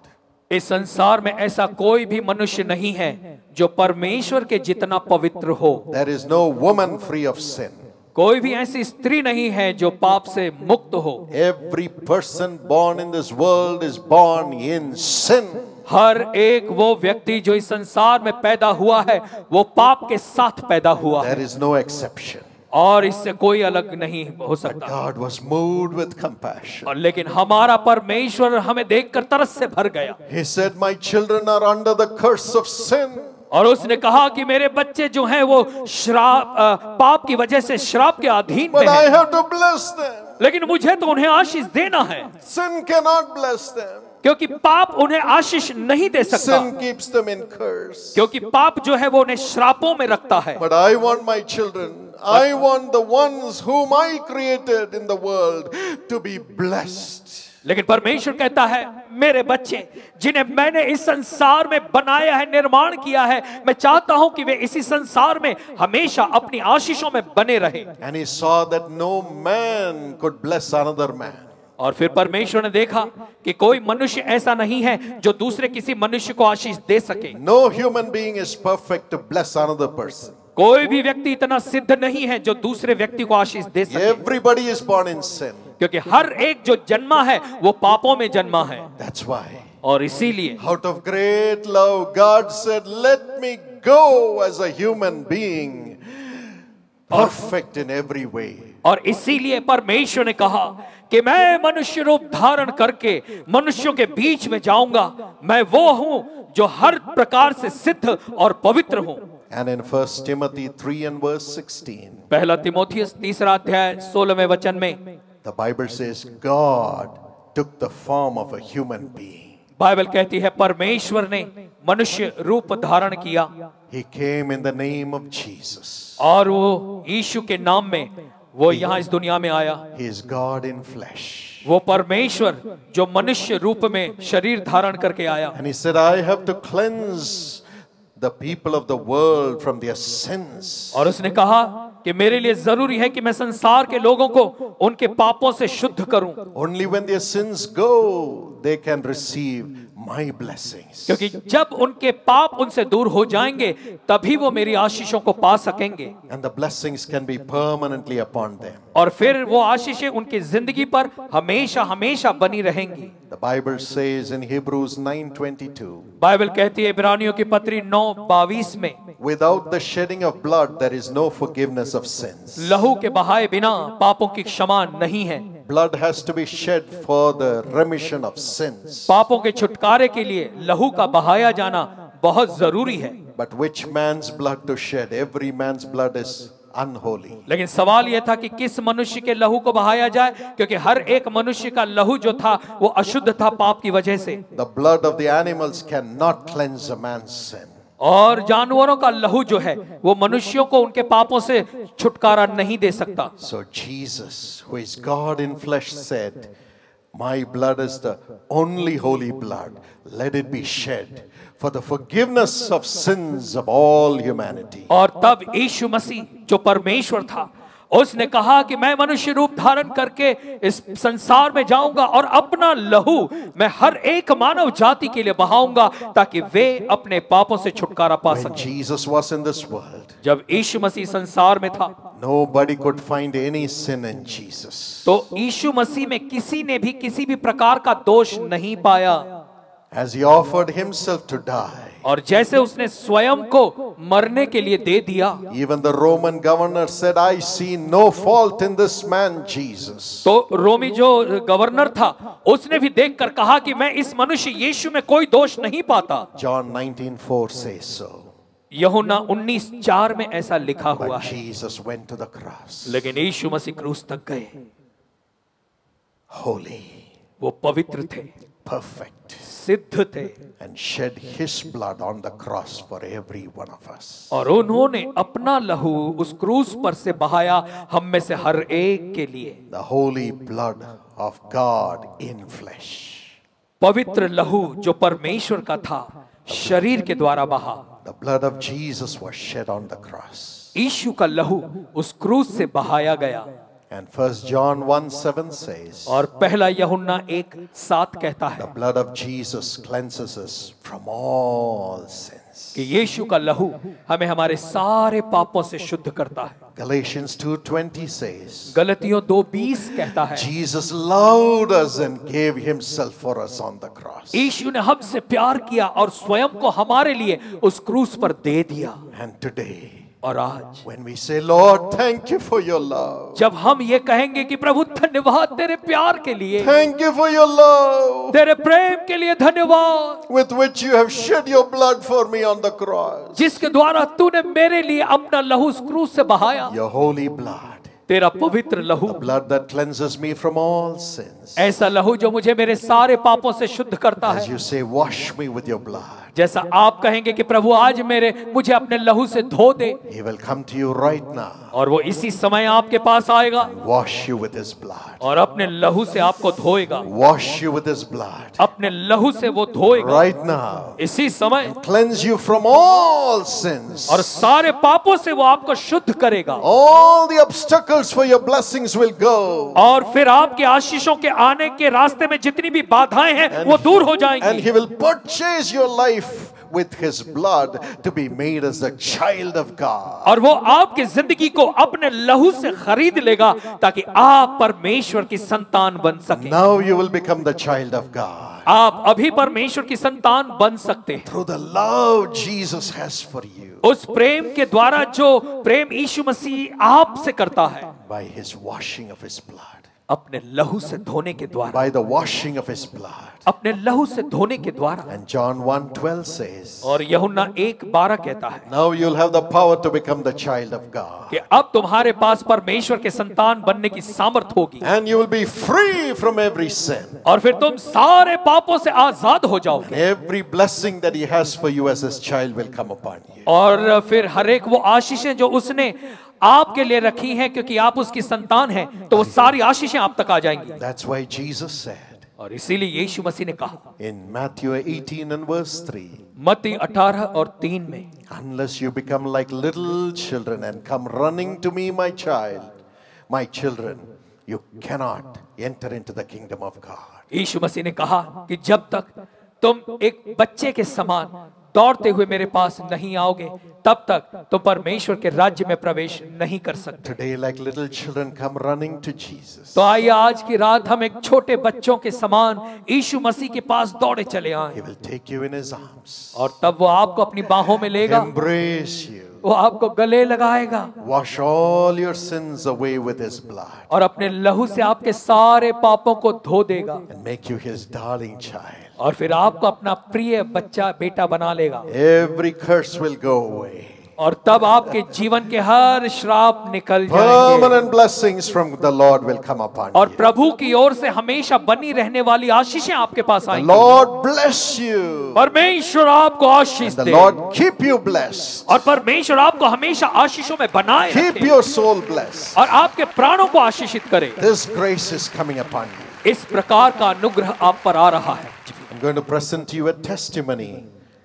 इस संसार में ऐसा कोई भी मनुष्य नहीं है जो परमेश्वर के जितना पवित्र हो।
There is no woman free of sin.
कोई भी ऐसी स्त्री नहीं है जो पाप से मुक्त हो।
Every person born in this world is born in sin.
हर एक वो व्यक्ति जो इस संसार में पैदा हुआ है वो पाप के साथ पैदा हुआ है।
There is no exception.
और इससे कोई अलग नहीं हो सकता।
God was moved with compassion.
और लेकिन हमारा परमेश्वर हमें देखकर तरस से भर गया।
He said, my children are under the curse of sin.
और उसने कहा कि मेरे बच्चे जो हैं वो श्राप पाप की वजह से श्राप के अधीन
But
में
I
हैं।
have to bless them.
लेकिन मुझे तो उन्हें आशीष देना है,
Sin cannot bless them.
क्योंकि पाप उन्हें आशीष नहीं दे सकता।
Sin keeps them in curse.
क्योंकि पाप जो है वो उन्हें श्रापों में रखता है।
But I want my children, I want the ones whom I created in the world to be blessed.
लेकिन परमेश्वर कहता है मेरे बच्चे जिन्हें मैंने इस संसार में बनाया है, निर्माण किया है, मैं चाहता हूं कि वे इसी संसार में हमेशा अपनी आशीषों में बने रहें।
And he saw that no man could bless another man.
और फिर परमेश्वर ने देखा कि कोई मनुष्य ऐसा नहीं है जो दूसरे किसी मनुष्य को आशीष दे सके।
No human being is perfect to bless another person.
कोई भी व्यक्ति इतना सिद्ध नहीं है जो दूसरे व्यक्ति को आशीष दे सके।
Everybody is born in sin.
क्योंकि हर एक जो जन्मा है वो पापों में जन्मा है।
That's why.
और इसीलिए
Out of great love, God said, let me go as a human being, perfect in every way.
और इसीलिए परमेश्वर ने कहा कि मैं मनुष्य रूप धारण करके मनुष्यों के बीच में जाऊंगा। मैं वो हूं जो हर प्रकार से सिद्ध और पवित्र हूं।
And in 1 Timothy 3 and verse 16,
पहला तिमोथियस 3 अध्याय 16वें वचन में
the Bible says, God took the form of a human being.
Bible कहती है परमेश्वर ने मनुष्य रूप धारण किया।
He came in the name of Jesus.
और वो यीशु के नाम में वो यहाँ इस दुनिया में आया।
He is God in flesh.
वो परमेश्वर जो मनुष्य रूप में शरीर धारण करके आया।
And he said, I have to cleanse the people of the world from their sins.
और उसने कहा कि मेरे लिए जरूरी है कि मैं संसार के लोगों को उनके पापों से शुद्ध करूं।
Only when their sins go, they can receive my blessings.
क्योंकि जब उनके पाप उनसे दूर हो जाएंगे तभी वो मेरी आशीषों को पा सकेंगे
And the blessings can be permanently upon them.
और फिर वो आशीषें उनकी जिंदगी पर हमेशा हमेशा बनी रहेंगी।
The Bible says in Hebrews 9:22,
Bible कहती है इब्रानियों की पत्री 9:22 में,
without the shedding of blood there is no forgiveness of sins.
लहू के बहाए बिना पापों की क्षमा नहीं है।
Blood has to be shed for the remission of sins.
पापों के छुटकारे के लिए लहू का बहाया जाना बहुत जरूरी है।
But which man's blood to shed? Every man's blood is unholy.
लेकिन सवाल यह था कि किस मनुष्य के लहू को बहाया जाए, क्योंकि हर एक मनुष्य का लहू जो था वो अशुद्ध था पाप की वजह से।
The blood of the animals cannot cleanse a man's sin.
और जानवरों का लहू जो है वो मनुष्यों को उनके पापों से छुटकारा नहीं दे सकता।
So Jesus, who is God in flesh, said, my blood is the only holy blood. Let it be shed for the forgiveness of sins of all humanity.
और तब यीशु मसीह जो परमेश्वर था उसने कहा कि मैं मनुष्य रूप धारण करके इस संसार में जाऊंगा और अपना लहू मैं हर एक मानव जाति के लिए बहाऊंगा ताकि वे अपने पापों से छुटकारा पा
When
सकें।
Jesus was in this world,
जब यीशु मसीह संसार में था
nobody could find any sin in Jesus.
तो यीशु मसीह में किसी ने भी किसी भी प्रकार का दोष नहीं पाया।
As he offered himself to die,
और जैसे उसने स्वयं को मरने के लिए दे दिया,
even the Roman governor said, I see no fault in this man Jesus.
तो रोमी जो गवर्नर था उसने भी देखकर कहा कि मैं इस मनुष्य यीशु में कोई दोष नहीं पाता।
John 19:4 says so.
यूहन्ना 19:4 में ऐसा लिखा हुआ
But
है।
Jesus went to the cross,
लेकिन यीशु मसीह क्रूस तक गए।
holy,
वो पवित्र थे,
perfect,
सिद्ध थे,
and shed his blood on the cross for every one of us.
और उन्होंने अपना लहू उस क्रूस पर से बहाया हम में से हर एक के लिए।
The holy blood of God in flesh.
पवित्र लहू जो परमेश्वर का था शरीर के द्वारा बहा।
The blood of Jesus was shed on the cross.
यीशु का लहू उस क्रूस से बहाया गया।
And 1 John 1:7 says,
और पहला यूहन्ना 1:7 कहता है
the blood of Jesus cleanses us from all sins.
कि यीशु का लहू हमें हमारे सारे पापों से शुद्ध करता है।
Galatians 2:20 says,
गलतियों 2:20 कहता है
Jesus loved us and gave himself for us on the cross.
यीशु ने हमसे प्यार किया और स्वयं को हमारे लिए उस क्रूस पर दे दिया।
And today,
और आज
when we say, Lord, thank you for your love.
जब हम ये कहेंगे कि प्रभु धन्यवाद तेरे प्यार के लिए,
Thank you for your love
तेरे प्रेम के लिए धन्यवाद,
with which you have shed your blood for me on the cross.
जिसके द्वारा तूने मेरे लिए अपना लहू उस क्रूस से बहाया।
Your holy blood,
तेरा पवित्र लहू,
the blood that cleanses me from all sins.
ऐसा लहू जो मुझे मेरे सारे पापों से शुद्ध करता
As
है।
you say, wash me with your blood.
जैसा आप कहेंगे कि प्रभु आज मुझे अपने लहू से धो दे,
He will come to you right now,
और वो इसी समय आपके पास आएगा
wash you with his blood.
और अपने लहू से आपको धोएगा।
Wash you with his blood
अपने लहू से वो धोएगा
right now.
इसी समय,
Cleanse you from all sins.
और सारे पापों से वो आपको शुद्ध करेगा।
All the obstacles for your blessings will go.
और फिर आपके आशीषों के आने के रास्ते में जितनी भी बाधाएं हैं वो दूर हो
And
जाएंगी।
he will purchase your life with his blood to be made as a child of God.
और वो आपकी जिंदगी को अपने लहू से खरीद लेगा ताकि आप परमेश्वर की संतान बन सके।
Now you will become the child of God
आप अभी परमेश्वर की संतान बन सकते हैं
through the love Jesus has for you,
उस प्रेम के द्वारा जो प्रेम यीशु मसीह आपसे करता है,
by his washing of his blood.
अपने लहू से धोने के द्वारा,
By the washing of his blood.
अपने लहू से धोने के द्वारा।
And John 1:12 says,
और यूहन्ना 1:12 कहता है
now you'll have the power to become the child of God.
कि अब तुम्हारे पास परमेश्वर के संतान बनने की सामर्थ होगी,
And you will be free from every sin.
और फिर तुम सारे पापों से आजाद हो जाओगे,
Every blessing that he has for you as his child will come upon you.
और फिर हर एक वो आशीषें जो उसने आपके लिए रखी हैं क्योंकि आप उसकी संतान हैं, तो वो सारी आशीषें आप तक आ जाएंगी।
That's why Jesus said
और इसीलिए यीशु मसीह ने कहा
in Matthew 18 and verse 3,
मत्ती 18 और 3 में,
unless you become like little children and come running to me, my children, you cannot enter into the kingdom of God.
यीशु मसीह ने कहा कि जब तक तुम एक बच्चे के समान दौड़ते हुए मेरे पास नहीं आओगे, तब तक तुम परमेश्वर के राज्य में प्रवेश नहीं कर सकते।
Today, like little children, come running to Jesus.
तो आइए आज की रात हम एक छोटे बच्चों के समान यीशु मसीह के पास दौड़े चले आए,
He will take you in His arms,
और तब वो आपको अपनी बाहों में लेगा,
embrace you,
वो आपको गले लगाएगा
wash all your sins away with His blood,
और अपने लहू से आपके सारे पापों को धो देगा,
and make you His darling child.
और फिर आपको अपना प्रिय बच्चा बेटा बना लेगा।
Every curse will go away.
और तब आपके जीवन के हर श्राप निकल जाएंगे,
Permanent blessings from the Lord will come upon
और
you.
प्रभु की ओर से हमेशा बनी रहने वाली आशीषें आपके पास
The
आएंगी।
Lord bless you.
परमेश्वर आपको आशीष
The
they,
Lord keep you blessed.
और परमेश्वर आपको हमेशा आशीषों में बनाए
Keep
रखे,
your soul blessed.
और आपके प्राणों को आशीषित करे।
This grace is coming upon you.
इस प्रकार का अनुग्रह आप पर आ रहा है।
I'm going to present to you a testimony,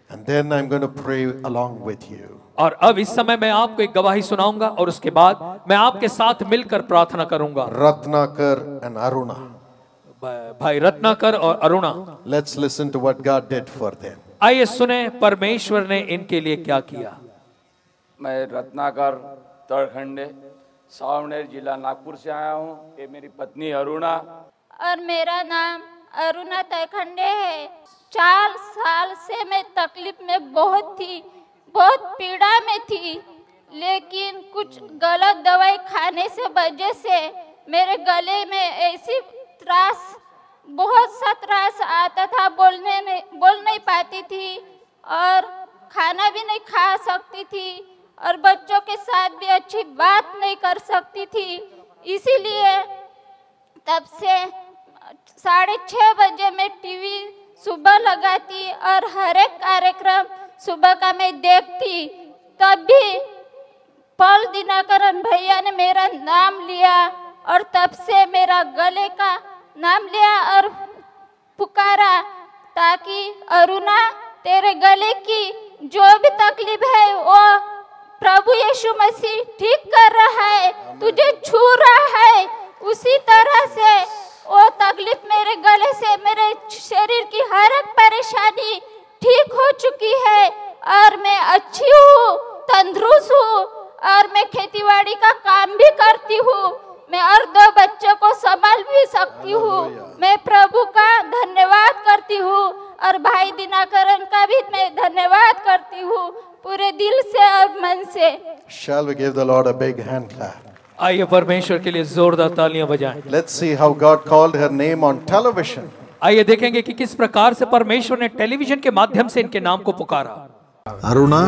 and then I'm going to pray along with you.
और अब इस समय मैं आपको एक गवाही सुनाऊंगा, और उसके बाद मैं आपके साथ मिलकर प्रार्थना करूंगा।
Ratnakar and Aruna.
भाई रत्नाकर और Aruna,
Let's listen to what God did for them.
आइए सुने परमेश्वर ने इनके लिए क्या किया।
मैं रत्नाकर तड़खंडे सावनेर जिला नागपुर से आया हूँ। ये मेरी पत्नी अरुणा।
और मेरा नाम अरुणा तैखंडे है। 4 साल से मैं तकलीफ में बहुत पीड़ा में थी, लेकिन कुछ गलत दवाई खाने से वजह से मेरे गले में ऐसी बहुत सा त्रास आता था, बोल नहीं पाती थी, और खाना भी नहीं खा सकती थी, और बच्चों के साथ भी अच्छी बात नहीं कर सकती थी। इसीलिए तब से 6:30 बजे मैं टीवी सुबह लगाती और हर एक कार्यक्रम सुबह का मैं देखती। तब भी पॉल दिनाकरन भैया ने मेरा नाम लिया, और तब से मेरा गले का नाम लिया और पुकारा, ताकि अरुणा तेरे गले की जो भी तकलीफ है वो प्रभु यीशु मसीह ठीक कर रहा है, तुझे छू रहा है। उसी तरह से वो तकलीफ मेरे गले से मेरे शरीर की हर एक परेशानी ठीक हो चुकी है, और मैं अच्छी हूँ, तंदुरुस्त हूँ, और मैं खेतीबाड़ी का काम भी करती हूँ। मैं और 2 बच्चों को संभाल भी सकती हूँ। मैं प्रभु का धन्यवाद करती हूँ, और भाई दिनाकरन का भी मैं धन्यवाद करती हूँ पूरे दिल से और मन से।
Shall we give the Lord a big hand clap?
आइए परमेश्वर के लिए जोरदार तालियां बजाएं।
Let's see how God called her name on television.
आइए देखेंगे कि किस प्रकार से परमेश्वर ने टेलीविजन के माध्यम से इनके नाम को पुकारा।
Aruna,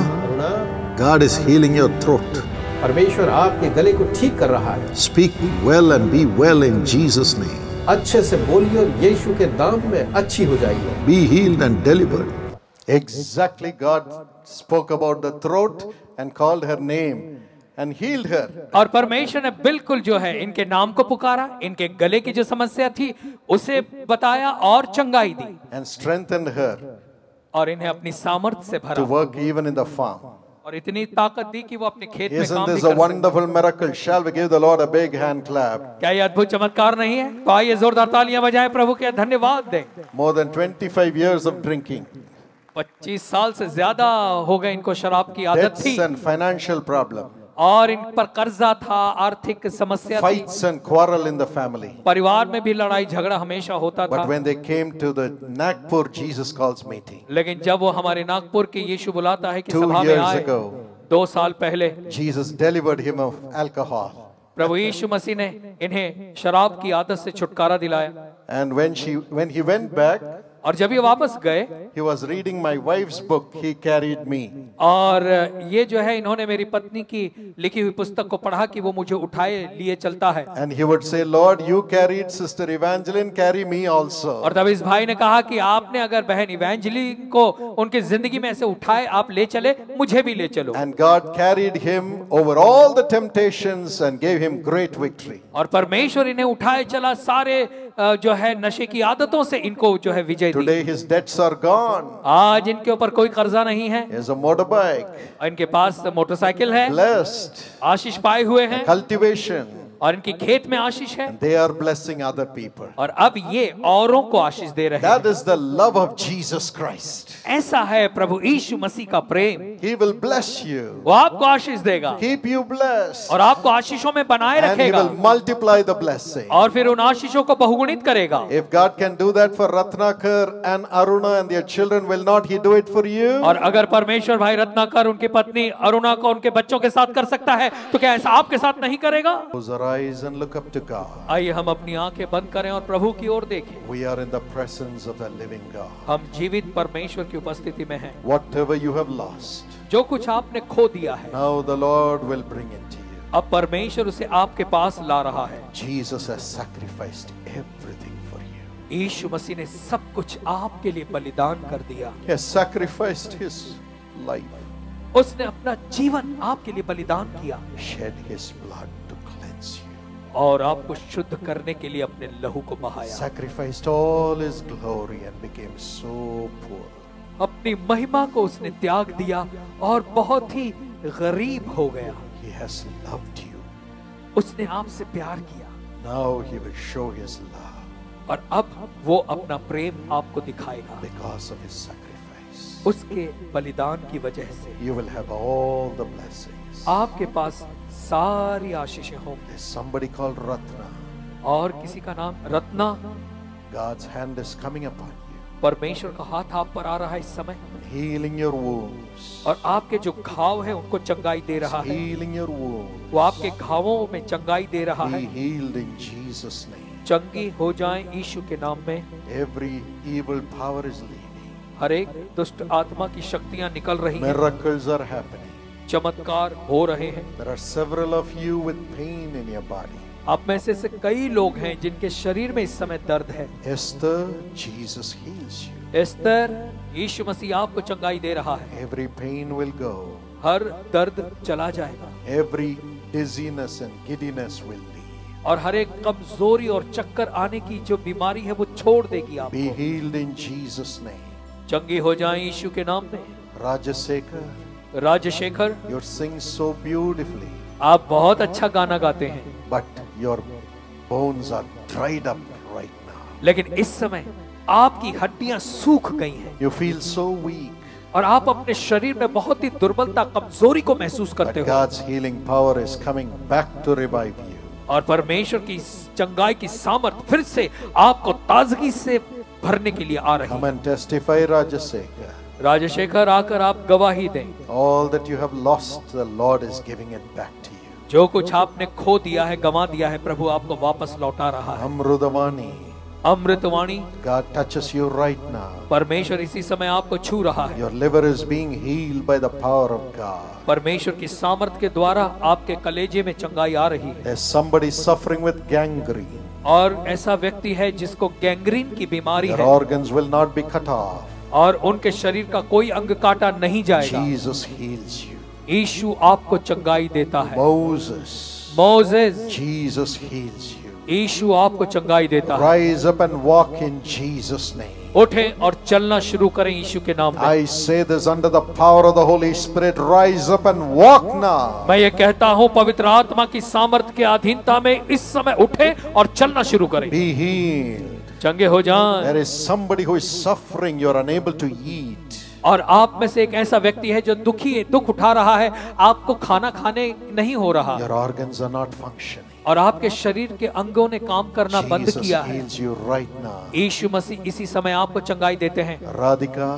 God is healing your throat.
परमेश्वर आपके गले को ठीक कर रहा है।
Speak well and be well in Jesus' name.
अच्छे से बोलिए और यीशु के नाम में अच्छी हो जाइए।
Be healed and delivered.
Exactly, God spoke about the throat and called her name and healed her.
और परमेश्वर ने बिल्कुल जो है इनके नाम को पुकारा, इनके गले की जो समस्या थी उसे बताया और चंगाई दी,
And strengthened her
और इन्हें अपनी सामर्थ्य से
to
भरा,
work even in the farm.
और इतनी ताकत दी कि वो अपने खेत में
Isn't
काम भी
this
कर
a
सके।
wonderful miracle? Shall we give the Lord a big hand clap?
क्या ये अद्भुत चमत्कार नहीं है? तो आइए जोरदार तालियां बजाएं, प्रभु के धन्यवाद दें।
More than 25 years of drinking,
25 साल से ज्यादा हो गए इनको शराब की आदत
debts
थी,
and financial problem,
और इन पर कर्जा था, आर्थिक समस्या थी,
fights and quarrel in the family.
परिवार में भी लड़ाई झगड़ा हमेशा होता
But
था।
when they came to the Nagpur Jesus Calls meeting,
लेकिन जब वो हमारे नागपुर के यीशु बुलाता है कि
2
सभा में
years
आए,
ago,
2 साल पहले
Jesus delivered him of alcohol.
प्रभु यीशु मसीह ने इन्हें शराब की आदत से छुटकारा दिलाया।
And when he went back,
और जब ये वापस गए,
he was reading my wife's book. He carried me.
और ये जो है इन्होंने मेरी पत्नी की लिखी हुई पुस्तक को पढ़ा कि वो मुझे उठाए लिए चलता है।
And he would say, Lord, you carried Sister Evangeline, carry me also.
और तब इस भाई ने कहा कि आपने अगर बहन इवेंजलिन को उनकी जिंदगी में ऐसे उठाए, आप ले चले, मुझे भी ले चलो।
And God carried him over all the temptations and gave him great victory.
और परमेश्वर इन्हें उठाए चला, सारे जो है नशे की आदतों से इनको जो है विजय दी।
Today his debts are gone.
आज इनके ऊपर कोई कर्जा नहीं है,
He has a motorbike,
इनके पास मोटरसाइकिल है,
blessed,
आशीष पाए हुए हैं,
cultivation.
और इनकी खेत में आशीष है,
They are blessing other people.
और अब ये औरों को आशीष दे रहे
That
हैं।
is the love of Jesus Christ.
ऐसा है प्रभु यीशु मसीह का प्रेम।
He will bless you,
वो आपको आशीष देगा
keep you blessed,
और आपको आशीषों में बनाए
and He
रखेगा,
will multiply the blessing.
और फिर उन आशीषों को बहुगुणित करेगा।
If God can do that for Ratnakar and Aruna and their children, will not He do it for you?
और अगर परमेश्वर भाई रत्नाकर उनकी पत्नी अरुणा को उनके बच्चों के साथ कर सकता है, तो क्या ऐसा आपके साथ नहीं करेगा?
Close our eyes and look up to God.
आइए हम अपनी आंखें बंद करें और प्रभु की ओर देखें।
We are in the presence of the living God.
हम जीवित परमेश्वर की उपस्थिति में हैं।
Whatever you have lost,
जो कुछ आपने खो दिया है,
now the Lord will bring it to you.
अब परमेश्वर उसे आपके पास ला रहा है।
Jesus has sacrificed everything for you.
यीशु मसीह ने सब कुछ आपके लिए बलिदान कर दिया।
He has sacrificed His life,
उसने अपना जीवन आपके लिए बलिदान किया
shed His blood to cleanse you,
और आपको शुद्ध करने के लिए अपने लहू को बहाया।
sacrificed all His glory and became so poor.
अपनी महिमा को उसने त्याग दिया और बहुत ही गरीब हो गया।
He has loved you.
उसने आपसे प्यार किया
Now He will show His love
और अब वो अपना प्रेम आपको दिखाएगा।
because of His sacrifice.
उसके बलिदान की वजह से
You will have all the blessings.
आपके पास सारी आशीषें होंगी।
There's somebody called Ratna.
और किसी का नाम Ratna,
God's hand is coming upon you,
परमेश्वर का हाथ आप पर आ रहा है इस समय,
healing your wounds.
और आपके जो घाव है उनको चंगाई दे रहा है।
Healing your wounds.
वो आपके घावों में चंगाई दे रहा है।
Be healed in Jesus' name.
चंगी हो जाएं यीशु के नाम में।
Every evil power is leaving.
हर एक दुष्ट आत्मा की शक्तियां निकल रही हैं,
Miracles are happening.
चमत्कार हो रहे हैं।
There are several of you with pain in your body.
आप में से कई लोग हैं जिनके शरीर में इस समय दर्द है।
Esther, Jesus heals you.
Esther, यीशु मसीह आपको चंगाई दे रहा है।
Every pain will go.
हर दर्द चला जाएगा
Every dizziness and giddiness will leave.
और हर एक कमजोरी और चक्कर आने की जो बीमारी है वो छोड़ देगी
Be
आपको।
healed in Jesus' name.
चंगी हो जाएं यीशु के नाम में।
Rajasekhar,
Rajshekhar,
you sing so beautifully,
आप बहुत अच्छा गाना गाते हैं,
but your bones are dried up right now.
लेकिन इस समय आपकी हड्डियां सूख गई हैं
You feel so weak,
और आप अपने शरीर में बहुत ही दुर्बलता, कमजोरी को महसूस
but
करते हो।
God's healing power is coming back to revive you.
और परमेश्वर की चंगाई की सामर्थ फिर से आपको ताजगी से भरने के लिए आ रही
Come
है।
and testify, Rajasekhar.
राजशेखर, आकर आप गवाही दें।
All that you have lost, the Lord is giving it back to you.
जो कुछ आपने खो दिया है, गंवा दिया है, प्रभु आपको वापस लौटा रहा है।
Amrudavani,
अमृतवाणी,
God touches you right now.
परमेश्वर इसी समय आपको छू रहा है।
Your liver is being healed by the power of God.
परमेश्वर की सामर्थ के द्वारा आपके कलेजे में चंगाई आ रही है।
There's somebody suffering with gangrene.
और ऐसा व्यक्ति है जिसको गैंग्रीन की बीमारी
Their
है
organs will not be cut off.
और उनके शरीर का कोई अंग काटा नहीं जाएगा।
Jesus heals you.
यीशु आपको चंगाई देता है।
Moses,
Moses,
Jesus heals you.
यीशु आपको चंगाई देता है।
Rise up and walk in Jesus' name.
उठें और चलना शुरू करें यीशु के नाम में।
I say this under the power of the Holy Spirit. Rise up and walk now.
मैं ये कहता हूँ पवित्र आत्मा की सामर्थ के अधीनता में इस समय उठें और चलना शुरू करें।
Be healed.
चंगे हो जाएं।
There is somebody who is suffering. You are unable to eat.
और आप में से एक ऐसा व्यक्ति है जो दुखी है, दुख उठा रहा है, आपको खाना खाने नहीं हो रहा
Your organs are not functioning.
और आपके शरीर के अंगों ने काम करना बंद
Jesus
किया है।
heals you right now.
यीशु मसीह इसी समय आपको चंगाई देते हैं।
Radhika,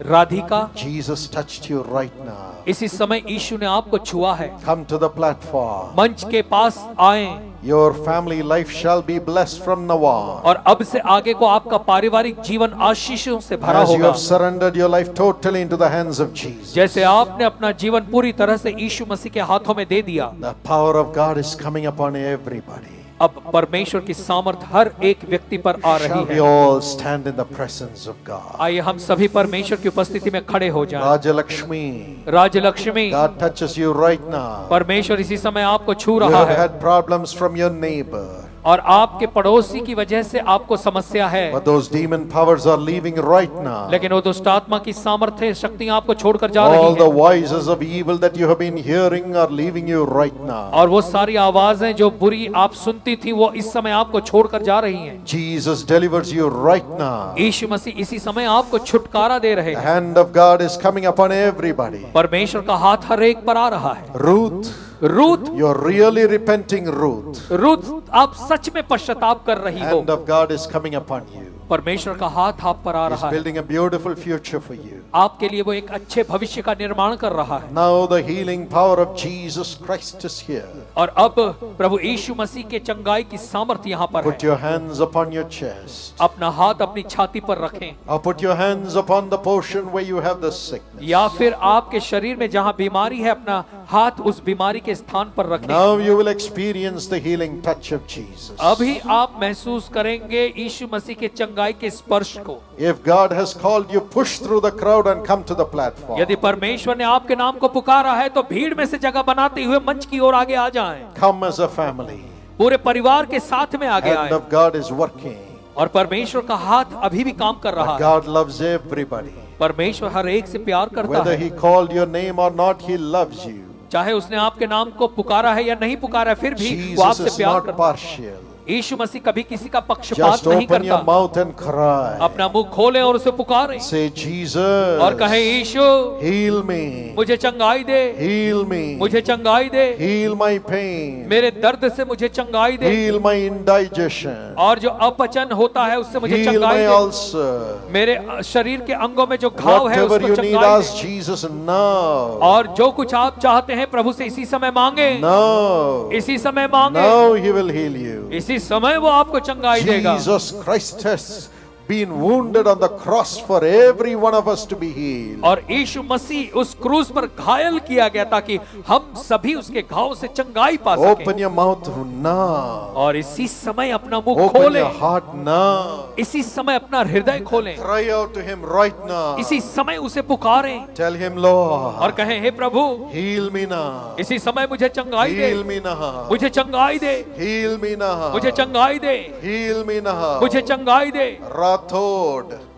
Radhika,
Jesus touched you right now.
इसी समय यीशु ने आपको छुआ है।
Come to the platform.
मंच के पास आएं
Your family life shall be blessed from now on.
और अब से आगे को आपका पारिवारिक जीवन आशीषों से भरा
As you
होगा।
have surrendered your life totally into the hands of Jesus.
जैसे आपने अपना जीवन पूरी तरह से यीशु मसीह के हाथों में दे दिया,
The power of God is coming upon everybody.
अब परमेश्वर की सामर्थ हर एक व्यक्ति पर आ
Shall
रही
we
है।
all stand in the presence of God?
आइए हम सभी परमेश्वर की उपस्थिति में खड़े हो जाएं।
Rajalakshmi,
Rajalakshmi,
God touches you right now.
परमेश्वर इसी समय आपको छू
You
रहा
have
है।
had problems from your neighbor.
और आपके पड़ोसी की वजह से आपको समस्या है,
But those demon powers are leaving right now.
लेकिन वो दुष्ट आत्मा की सामर्थ्य शक्तियां आपको छोड़कर जा
All
रही
the
हैं,
voices of evil that you have been hearing are leaving you right now.
और वो सारी आवाजें जो बुरी आप सुनती थी वो इस समय आपको छोड़कर जा रही हैं।
Jesus delivers you right now.
यीशु मसीह इसी समय आपको छुटकारा दे रहे
The
हैं।
hand of God is coming upon everybody.
परमेश्वर का हाथ हर एक पर आ रहा है।
Ruth,
Ruth,
you're really repenting, Ruth.
Ruth आप सच में पश्चाताप कर रही हो।
Hand of God is coming upon you.
परमेश्वर का हाथ आप पर आ
He's
रहा है,
building a beautiful future for you.
आपके लिए वो एक अच्छे भविष्य का निर्माण कर रहा है।
Now the healing power of Jesus Christ is here.
और अब प्रभु यीशु मसीह के चंगाई की सामर्थ्य यहाँ पर
Put
है।
your hands upon your chest.
अपना हाथ अपनी छाती पर रखें,
Or put your hands upon the portion where you have the sickness.
या फिर आपके शरीर में जहाँ बीमारी है अपना हाथ उस बीमारी के स्थान पर रखें।
Now you will experience the healing touch of Jesus.
अभी आप महसूस करेंगे यीशु मसीह के चंगाई के स्पर्श को।
If God has called you, push through the crowd and come to the platform.
यदि परमेश्वर ने आपके नाम को पुकारा है तो भीड़ में से जगह बनाते हुए मंच की ओर आगे आ जाएं।
Come as a family.
पूरे परिवार के साथ में आगे
Hand
आए।
of God is working.
और परमेश्वर का हाथ अभी भी काम कर रहा है।
God loves everybody.
परमेश्वर हर एक से प्यार करता
Whether
है,
He called your name or not, He loves you.
चाहे उसने आपके नाम को पुकारा है या नहीं पुकारा, फिर भी वो
Jesus
आपसे
is
प्यार
not
करता है।
partial.
यीशु मसीह कभी किसी का पक्षपात
Just
नहीं
open your
करता।
mouth and cry.
अपना मुंह खोलें और उसे पुकारें
Say, Jesus,
और कहें, यीशु
heal me.
मुझे चंगाई दे,
Heal me.
मुझे चंगाई दे,
Heal my pain.
मेरे दर्द से मुझे चंगाई दे,
Heal my indigestion.
और जो अपचन होता है उससे मुझे
Heal
चंगाई
my
दे,
ulcer.
मेरे शरीर के अंगों में जो घाव है
Whatever
उसको
you need,
चंगाई
ask
दे।
Jesus now.
और जो कुछ आप चाहते हैं प्रभु से इसी समय मांगे,
Now.
इसी समय मांगे,
Now He will heal you.
इसी समय वो आपको चंगाई देगा।
Jesus Christ has been wounded on the cross for every one of us to be healed.
और यीशु मसीह उस क्रूस पर घायल किया गया ताकि हम सभी उसके घाव से चंगाई पा
Open
सकें।
your mouth now.
और इसी समय अपना मुंह
Open
खोलें,
your heart now.
इसी समय अपना हृदय खोलें,
Cry out to Him right now.
इसी समय उसे पुकारें
Tell Him, Lord,
और कहें, हे प्रभु
heal me now.
इसी समय मुझे चंगाई दे,
Heal me now.
मुझे चंगाई दे,
Heal me now.
मुझे चंगाई दे,
Heal me now.
मुझे चंगाई दे।
Rathod.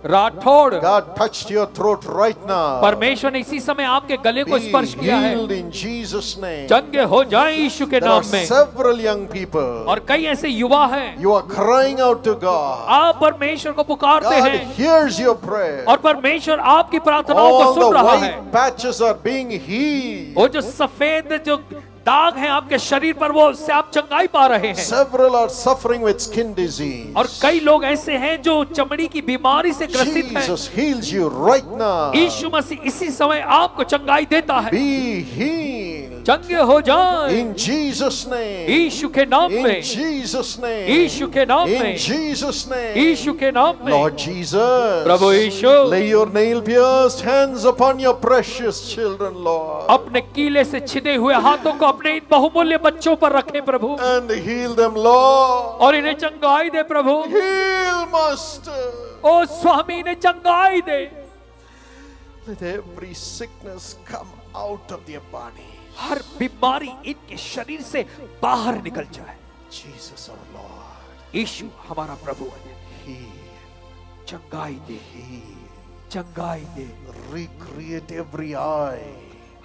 Rathore,
God touched your throat right now.
परमेश्वर ने इसी समय आपके गले को
Be
स्पर्श किया है।
healed in Jesus' name.
चंगे हो जाएं यीशु के
There are
नाम में।
several young people.
और कई ऐसे युवा हैं,
You are crying out to God.
आप परमेश्वर को पुकारते
God
हैं
hears your prayer.
और परमेश्वर आपकी प्रार्थनाओं को
All the
सुन रहा है।
white patches are being healed.
वो जो सफेद जो दाग हैं आपके शरीर पर, वो उससे आप चंगाई पा रहे हैं।
Several are suffering with skin disease.
और कई लोग ऐसे हैं जो चमड़ी की बीमारी से ग्रसित हैं।
Jesus heals you right now.
यीशु मसीह इसी समय आपको चंगाई देता है।
Be healed.
चंगे हो जाएं
In Jesus' name.
यीशु के नाम
In
में,
Jesus' name.
यीशु के नाम
In
में,
Jesus' name.
यीशु के नाम में।
Lord Jesus.
Prabhu Yeshu,
Lay your nail-pierced hands upon your precious children, Lord.
अपने कीले से छिदे हुए हाथों को अपने इन बहुमूल्य बच्चों पर रखें प्रभु,
And heal them, Lord.
और इन्हें चंगाई दे प्रभु।
Heal, Master.
ओ स्वामी, इन्हें चंगाई दे।
Let every sickness come out of their body.
हर बीमारी इनके शरीर से बाहर निकल जाए।
Jesus our Lord.
यीशु हमारा प्रभु है,
Heal.
चंगाई दे,
Heal.
चंगाई दे।
Recreate every eye.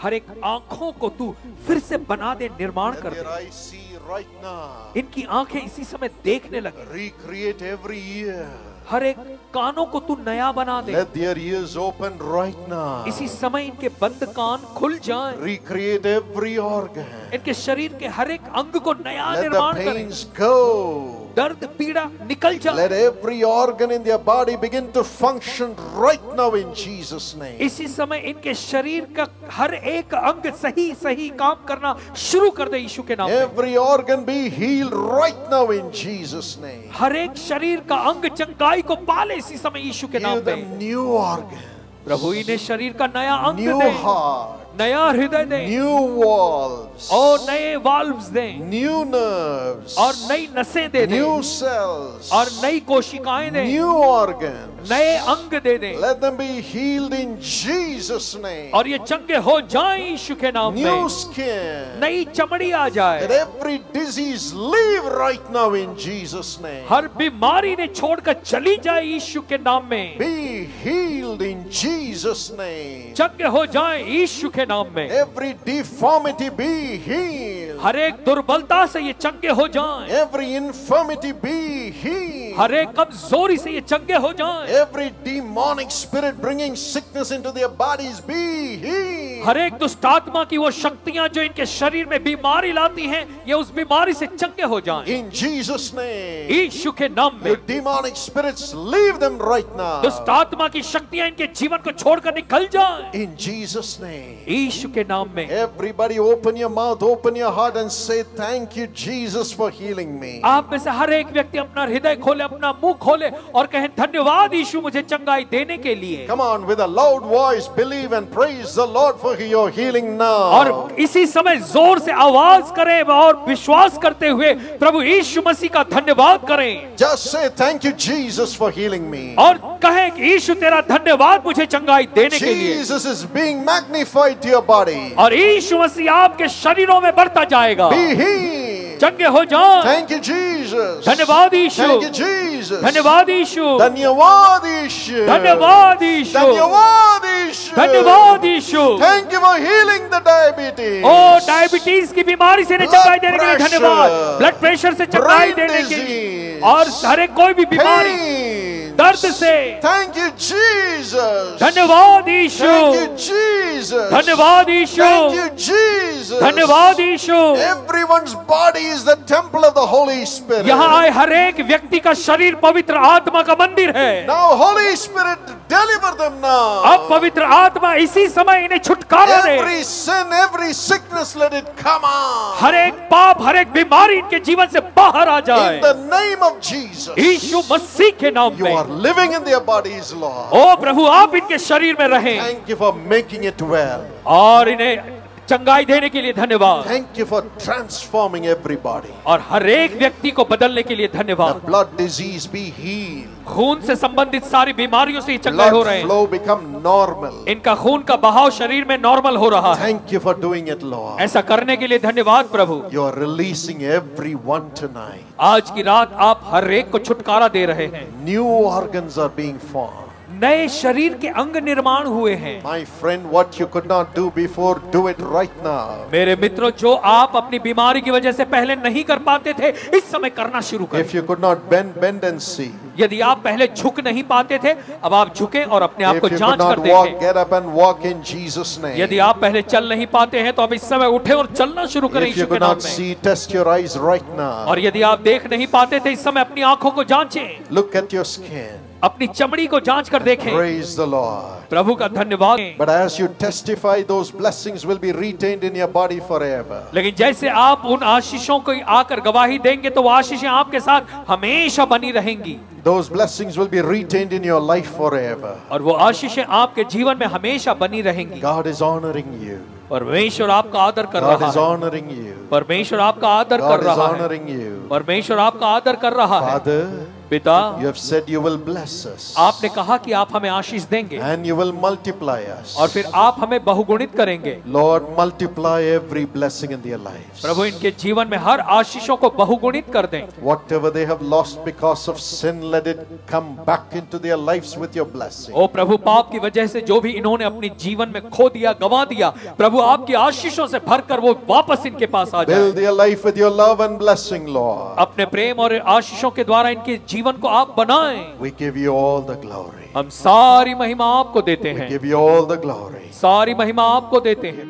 हर एक आंखों को तू फिर से बना दे, निर्माण
Let
कर
their
they.
eyes see right now.
इनकी आंखें इसी समय देखने लगे।
Recreate every ear.
हर एक कानों को तू नया बना दे।
Let their ears open right now.
इसी समय इनके बंद कान खुल जाएं।
Recreate every organ.
इनके शरीर के हर एक अंग को नया
Let the
निर्माण करें।
pains go.
दर्द पीड़ा निकल जाए।
Let every organ in their body begin to function right now in Jesus' name.
इसी समय इनके शरीर का हर एक अंग सही सही काम करना शुरू कर दे यीशु के नाम में।
Every organ be healed right now in Jesus' name.
हर एक शरीर का अंग चंगाई को पाले इसी समय यीशु के नाम
Give them
में।
new organ,
प्रभु इन्हें शरीर का नया अंग
new
दे,
heart,
नया हृदय दें
new valves,
और नए वाल्व्स दें
new nerves,
और नई नसें दे दें
new cells,
और नई कोशिकाएं दें,
new organs.
नए अंग दे दें
Let them be healed in Jesus' name.
और ये चंगे हो जाएं यीशु के नाम
New
में।
skin.
नई चमड़ी आ जाए,
Let every disease leave right now in Jesus' name.
हर बीमारी ने छोड़कर चली जाए यीशु के नाम में।
Be healed in Jesus' name.
चंगे हो जाएं यीशु के नाम में।
Every deformity be healed.
हर एक दुर्बलता से ये चंगे हो जाएं,
Every infirmity be healed.
हर एक कमजोरी से ये चंगे हो जाएं,
Every demonic spirit bringing sickness into their bodies be healed.
हर एक दुष्ट आत्मा की वो शक्तियां जो इनके शरीर में बीमारी लाती हैं, ये उस बीमारी से चंगे हो जाएं
In Jesus' name.
यीशु के नाम में।
You demonic spirits, leave them right now.
दुष्ट आत्मा की शक्तियां इनके जीवन को छोड़कर निकल जाएं
In Jesus' name.
यीशु के नाम में।
Everybody open your mouth, open your heart and say thank you Jesus for healing me.
आप में से हर एक व्यक्ति अपना हृदय खोले, अपना मुंह खोले और कहें धन्यवाद यीशु मुझे चंगाई देने के लिए।
Come on, with a loud voice, believe and praise the Lord for your healing now.
और इसी समय जोर से आवाज करें और विश्वास करते हुए प्रभु यीशु मसीह का धन्यवाद करें।
Just say thank you Jesus for healing me.
और कहें कि यीशु तेरा धन्यवाद मुझे चंगाई देने के लिए।
Jesus is being magnified to your body.
और यीशु मसीह आपके शरीरों में बढ़ता जाएगा।
Be healed.
चंगे हो जाएं।
Thank you Jesus.
धन्यवाद यीशु।
Thank you Jesus.
धन्यवाद यीशु।
धन्यवाद यीशु.
धन्यवाद यीशु।
धन्यवाद यीशु.
धन्यवाद यीशु।
Thank you for healing the diabetes.
ओ डायबिटीज की बीमारी से चंगाई देने के लिए
pressure,
धन्यवाद। ब्लड प्रेशर से चंगाई
brain
देने के लिए
disease,
और सारे कोई भी बीमारी
pain,
दर्द से।
Thank you Jesus.
धन्यवाद यीशु।
Thank you Jesus.
धन्यवाद यीशु।
Thank you Jesus.
धन्यवाद यीशु।
Everyone's body is the temple of the Holy Spirit.
यहाँ आए हर एक व्यक्ति का शरीर पवित्र आत्मा का मंदिर है।
Now Holy Spirit deliver them now.
अब पवित्र आत्मा इसी समय इन्हें छुटकारा दे।
Every sin, every sickness, let it come out.
हर एक पाप, हर एक बीमारी इनके जीवन से बाहर आ जाए।
In the name of Jesus.
यीशु मसीह के नाम
You
में।
are living in their bodies, Lord.
ओ प्रभु आप इनके शरीर में रहें
Thank you for making it well.
और इन्हें चंगाई देने के लिए धन्यवाद।
Thank you for transforming everybody.
और हर एक व्यक्ति को बदलने के लिए
The
धन्यवाद।
blood disease be healed.
खून से संबंधित सारी बीमारियों से चंगाई हो
Blood
रहे हैं।
flow become normal.
इनका खून का बहाव शरीर में नॉर्मल हो रहा है।
Thank you for doing it, Lord.
ऐसा करने के लिए धन्यवाद प्रभु।
You are releasing everyone tonight.
आज की रात आप हर एक को छुटकारा दे रहे हैं।
New organs are being formed.
नए शरीर के अंग निर्माण हुए हैं।
My friend, what you could not do before, do it right now.
मेरे मित्रों, जो आप अपनी बीमारी की वजह से पहले नहीं कर पाते थे, इस समय करना शुरू करें।
If you could not bend and see.
यदि आप पहले झुक नहीं पाते थे, अब आप झुकें और अपने आप
If
को
you
जांच
could
कर
not walk,
देखें।
get up and walk in Jesus' name.
यदि आप पहले चल नहीं पाते हैं, तो अब इस समय उठे और चलना शुरू करें
If you
यीशु के
could
नाम
not
में।
see, test your eyes right now.
और यदि आप देख नहीं पाते थे, इस समय अपनी आंखों को जांचें,
Look at your skin.
अपनी चमड़ी को जांच कर देखें।
Praise the Lord.
प्रभु का धन्यवाद।
But as you testify, those blessings will be retained in your body forever.
लेकिन जैसे आप उन आशीषों को आकर गवाही देंगे, तो वो आशीषें आपके साथ हमेशा बनी रहेंगी।
Those blessings will be retained in your life forever.
और वो आशीषें आपके जीवन में हमेशा बनी रहेंगी।
God is honoring you.
परमेश्वर आपका आदर कर
God
रहा
is
है।
honoring you.
परमेश्वर आपका आदर कर
God is
रहा है।
honoring you.
परमेश्वर आपका आदर कर रहा है।
Father,
पिता,
you have said you will bless us.
आपने कहा कि आप हमें आशीष देंगे
And you will multiply us.
और फिर आप हमें बहुगुणित करेंगे।
Lord, multiply every blessing in their lives.
प्रभु इनके जीवन में हर आशीषों को बहुगुणित कर दें।
Whatever they have lost because of sin, let it come back into their lives with your blessing.
ओ प्रभु, पाप की वजह से जो भी इन्होंने अपने जीवन में खो दिया, गंवा दिया, प्रभु आपकी आशीषों से भरकर वो वापस इनके पास आ जाए।
Build their life with your love and blessing, Lord.
अपने प्रेम और आशीषों के द्वारा इनके जीवन को आप बनाएं।
We give you all the glory.
हम सारी महिमा आपको देते हैं।
Give you all the glory.
सारी महिमा आपको देते हैं।